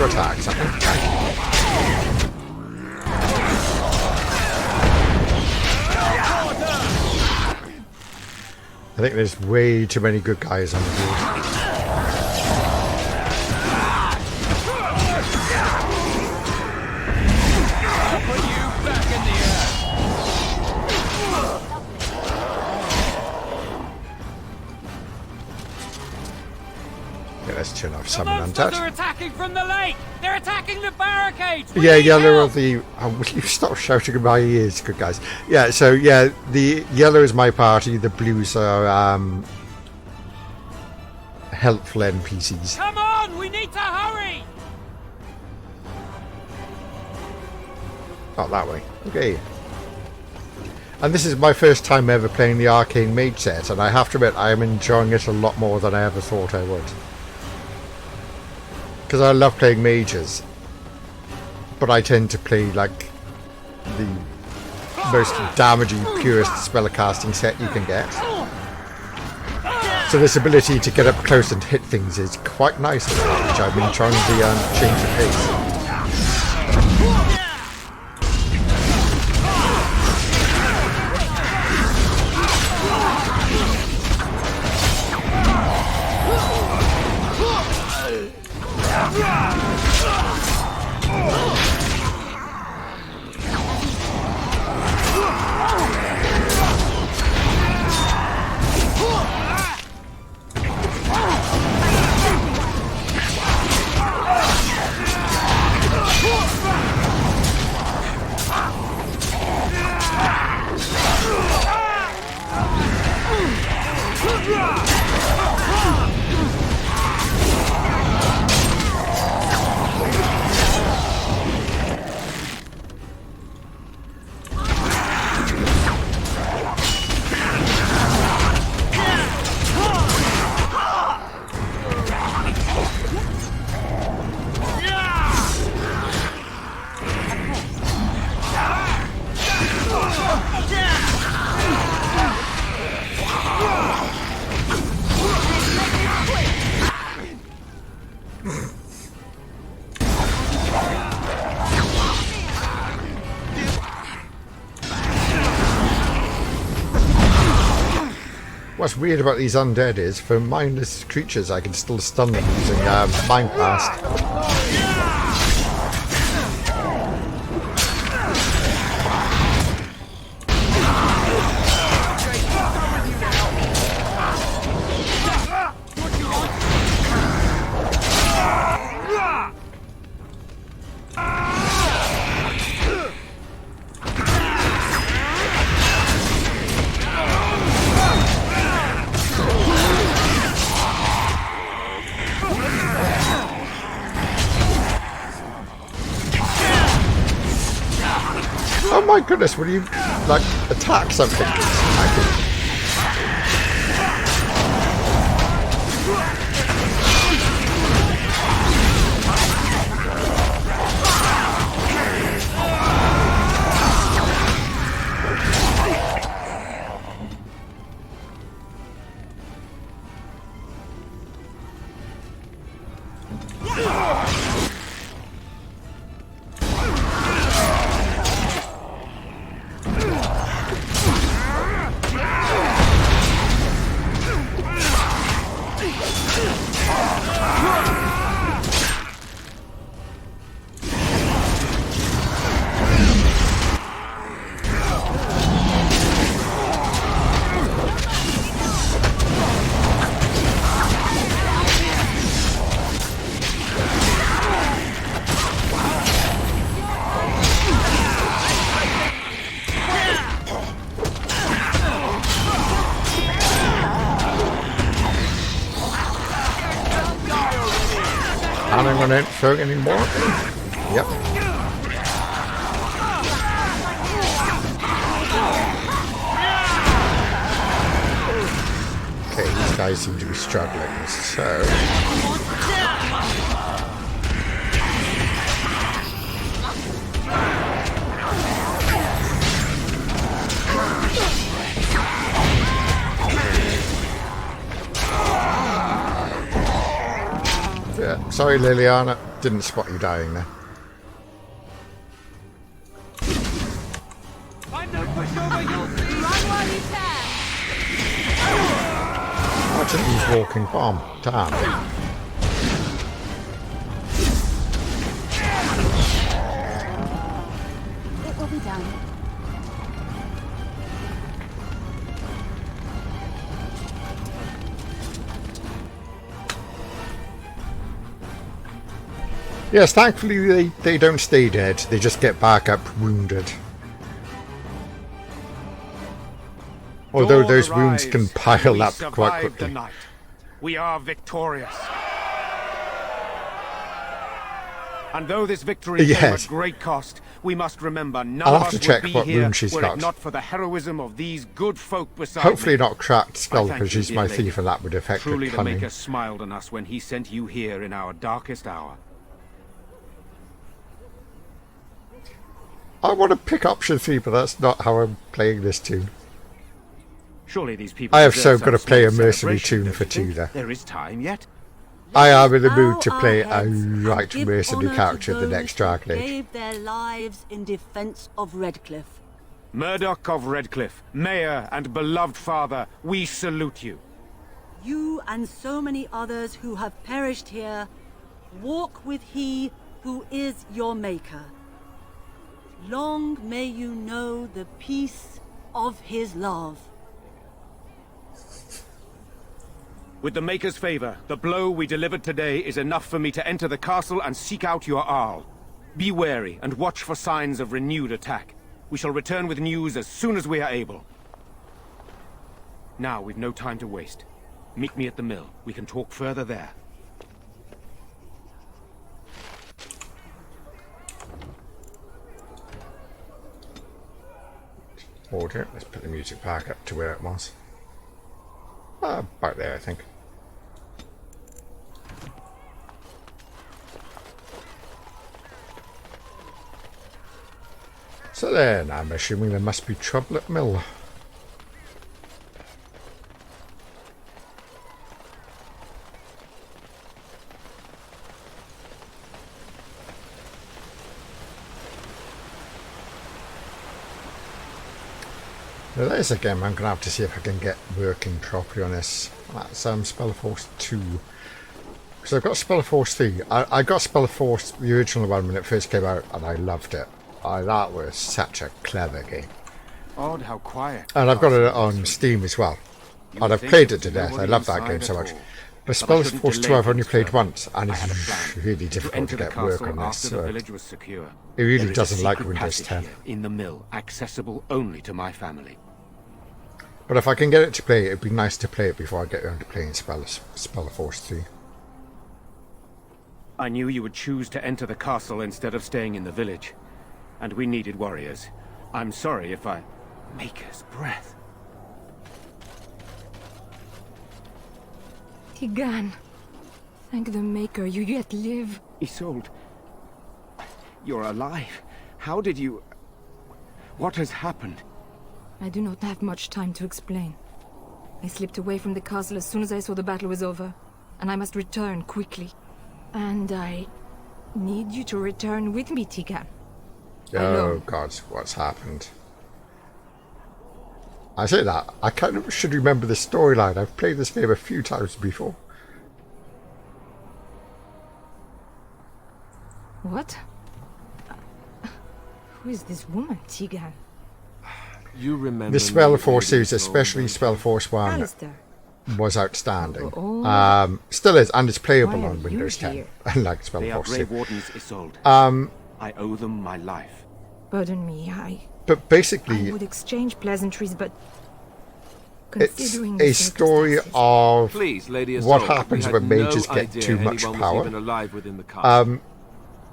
Attack something. I think there's way too many good guys on the board. Let's turn off some untouched. They're attacking from the lake! They're attacking the barricades! Yeah, yellow of the... Oh, will you stop shouting in my ears, good guys? Yeah, so yeah, the yellow is my party, the blues are helpful NPCs. Come on, we need to hurry! Not that way. Okay. And this is my first time ever playing the Arcane Mage set, and I have to admit I am enjoying it a lot more than I ever thought I would. Because I love playing mages, but I tend to play like the most damaging, purest spellcasting set you can get. So this ability to get up close and hit things is quite nice, which I've been trying to change the pace. What's weird about these undead is, for mindless creatures, I can still stun them using Mind Blast. Oh my goodness, will you, like, attack something? And I'm going to throw it anymore. Yep. Okay, these guys seem to be struggling, so... Yeah, sorry Liliana, didn't spot you dying there. Imagine he's walking bomb. Damn. It will be done. Yes, thankfully they don't stay dead, they just get back up wounded. Although those wounds can pile up quite quickly. We are victorious. And though this victory came at great cost, we must remember none of us would be here were it not for the heroism of these good folk beside Hopefully me. not cracked skull, because she's my thief and that would affect her Truly the cunning. Maker smiled on us when he sent you here in our darkest hour. I want to pick option 3, but that's not how I'm playing this tune. Surely these people I have so got to some play a small mercenary celebration, tune for don't you 2 there. think? There is time yet. I am in the mood to Bow play our a heads right give mercenary honour character to of the those next Dragon who Age. gave their lives in defense of Redcliffe. Murdoch of Redcliffe, Mayor and beloved father, we salute you. You and so many others who have perished here, walk with he who is your maker. Long may you know the peace of his love. With the Maker's favor, the blow we delivered today is enough for me to enter the castle and seek out your Arl. Be wary and watch for signs of renewed attack. We shall return with news as soon as we are able. Now we've no time to waste. Meet me at the mill. We can talk further there. Order. Let's put the music back up to where it was. About there, I think. So then, I'm assuming there must be trouble at mill. Now there's a game I'm going to have to see if I can get working properly on this. That's Spellforce 2. Because I've got Spellforce 3. I got Spellforce, the original one, when it first came out, and I loved it. That was such a clever game. Odd how quiet. And I've got it on Steam as well. And I've played it to death. I love that game so much. But Spellforce 2 I've only played once, and it's really difficult to get work on this. So it really doesn't like Windows 10. In the mill, accessible only to my family. But if I can get it to play, it'd be nice to play it before I get around to playing Spellforce 3. I knew you would choose to enter the castle instead of staying in the village. And we needed warriors. I'm sorry if I... Maker's breath. Tigan. Thank the Maker, you yet live. Isolde. You're alive. How did you... What has happened? I do not have much time to explain. I slipped away from the castle as soon as I saw the battle was over, and I must return quickly. And I need you to return with me, Tigan. Oh God, what's happened? I say that, I kind of should remember the storyline. I've played this game a few times before. What? Who is this woman, Tigan? You remember the Spellforce series, especially Spellforce 1, Alistair. Was outstanding. Still is, and it's playable on Windows 10, unlike Spellforce 2. Grey Wardens, Isolde. I owe them my life. Pardon me, But basically, I would exchange pleasantries, but it's a story of Please, Lady what Isolde, happens we when had mages no get idea too much anyone was power. even alive within the castle.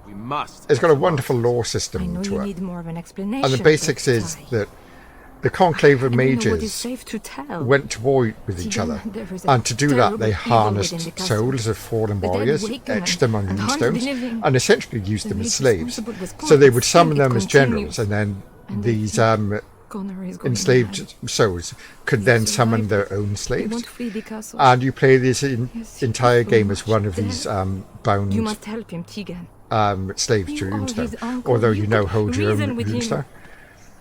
We must. It's got a wonderful lore I system know to you it. need more of an explanation. And the basics is that the conclave of I don't know what is mages safe to tell. went to war with each Tigan, other, there is a and to do that terrible they evil harnessed within the castle. souls of fallen The dead warriors, waken etched them on and hunt the runestones, living. and essentially used The them as village slaves. responsible was So they gone, would but summon still them it as generals, continues. and then And these Connor is going enslaved souls could then summon their own They slaves. won't flee the castle. And you play this Yes, entire so game as one of much these there. bound You must help him, Tigan. slaves to You are his runestone, uncle. although You you now could hold your own reason with him. runestone.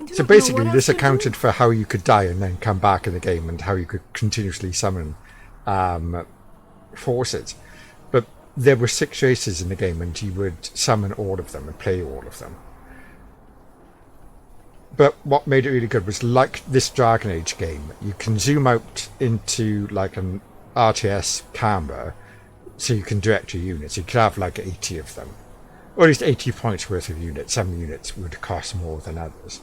I do So not know basically what this else to accounted do. for how you could die and then come back in the game, and how you could continuously summon forces. But there were 6 races in the game, and you would summon all of them and play all of them. But what made it really good was, like this Dragon Age game, you can zoom out into like an RTS camera, so you can direct your units. You could have like 80 of them, or at least 80 points worth of units. Some units would cost more than others.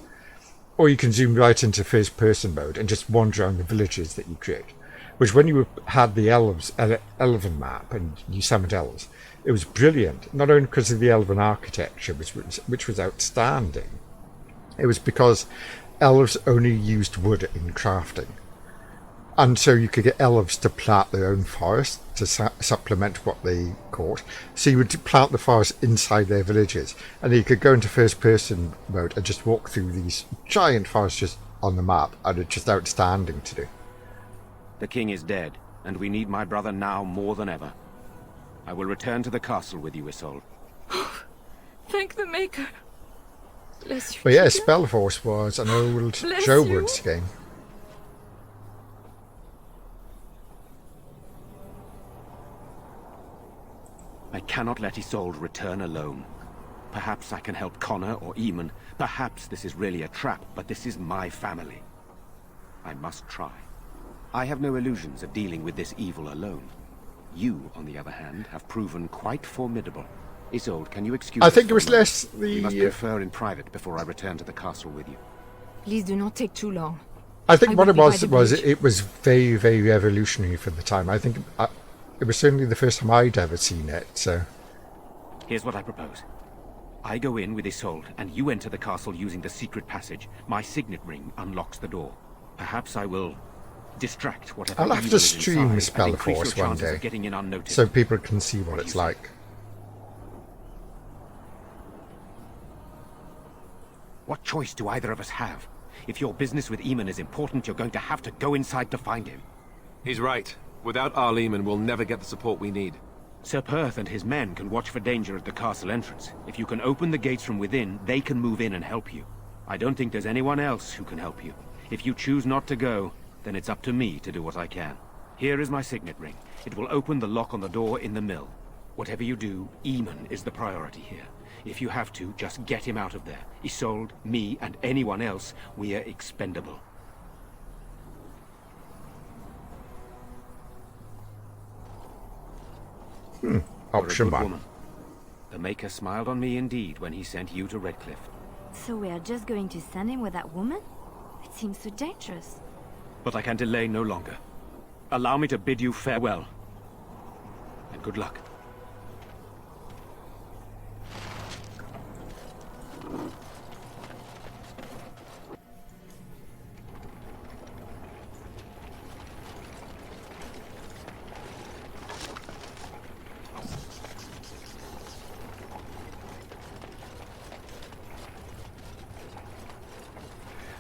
Or you can zoom right into first person mode and just wander around the villages that you create. Which, when you had the elven map and you summoned elves, it was brilliant. Not only because of the elven architecture, which was outstanding. It was because elves only used wood in crafting. And so you could get elves to plant their own forest to supplement what they caught. So you would plant the forest inside their villages, and then you could go into first person mode and just walk through these giant forests just on the map, and it's just outstanding to do. The king is dead, and we need my brother now more than ever. I will return to the castle with you, Isolde. Thank the Maker. Bless you. But yeah, Tigan. Spellforce was an old Bless Joe you. Woods game. I cannot let Isolde return alone. Perhaps I can help Connor or Eamon. Perhaps this is really a trap, but this is my family. I must try. I have no illusions of dealing with this evil alone. You, on the other hand, have proven quite formidable. Isolde, can you excuse I us think for it was a moment? less the... We must confer in private before I return to the castle with you. Please do not take too long. I think I what will it be by was the was bridge. it was very, very revolutionary for the time. I think it was certainly the first time I'd ever seen it. So Here's what I propose. I go in with Isolde, and you enter the castle using the secret passage. My signet ring unlocks the door. Perhaps I will distract whatever I'll have evil to is stream inside and increase your Spellforce one chances day, of getting in unnoticed. so people can see what it's like. What choice do either of us have? If your business with Eamon is important, you're going to have to go inside to find him. He's right. Without Arl Eamon, we'll never get the support we need. Sir Perth and his men can watch for danger at the castle entrance. If you can open the gates from within, they can move in and help you. I don't think there's anyone else who can help you. If you choose not to go, then it's up to me to do what I can. Here is my signet ring. It will open the lock on the door in the mill. Whatever you do, Eamon is the priority here. If you have to, just get him out of there. Isolde, me, and anyone else, we are expendable. Option You're a good one. woman. The Maker smiled on me indeed when he sent you to Redcliffe. So we are just going to send him with that woman? It seems so dangerous. But I can delay no longer. Allow me to bid you farewell. And good luck.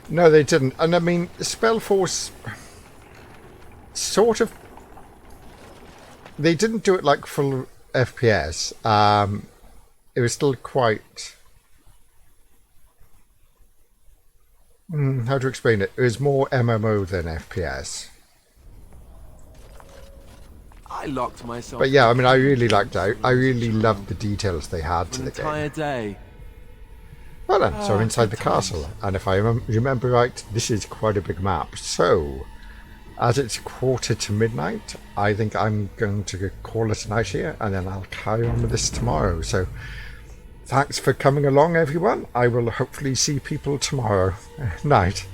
No, they didn't. And I mean, Spellforce sort of... They didn't do it like full FPS. It was still quite... how to explain it? It was more MMO than FPS. I locked myself. But yeah, I mean, I really liked it. I really loved the details they had to an the game. entire day. Well then, so I'm inside the castle, and if I remember right, this is quite a big map. So, as it's 1:45, I think I'm going to call it a night here, and then I'll carry on with this tomorrow. So, thanks for coming along, everyone. I will hopefully see people tomorrow night.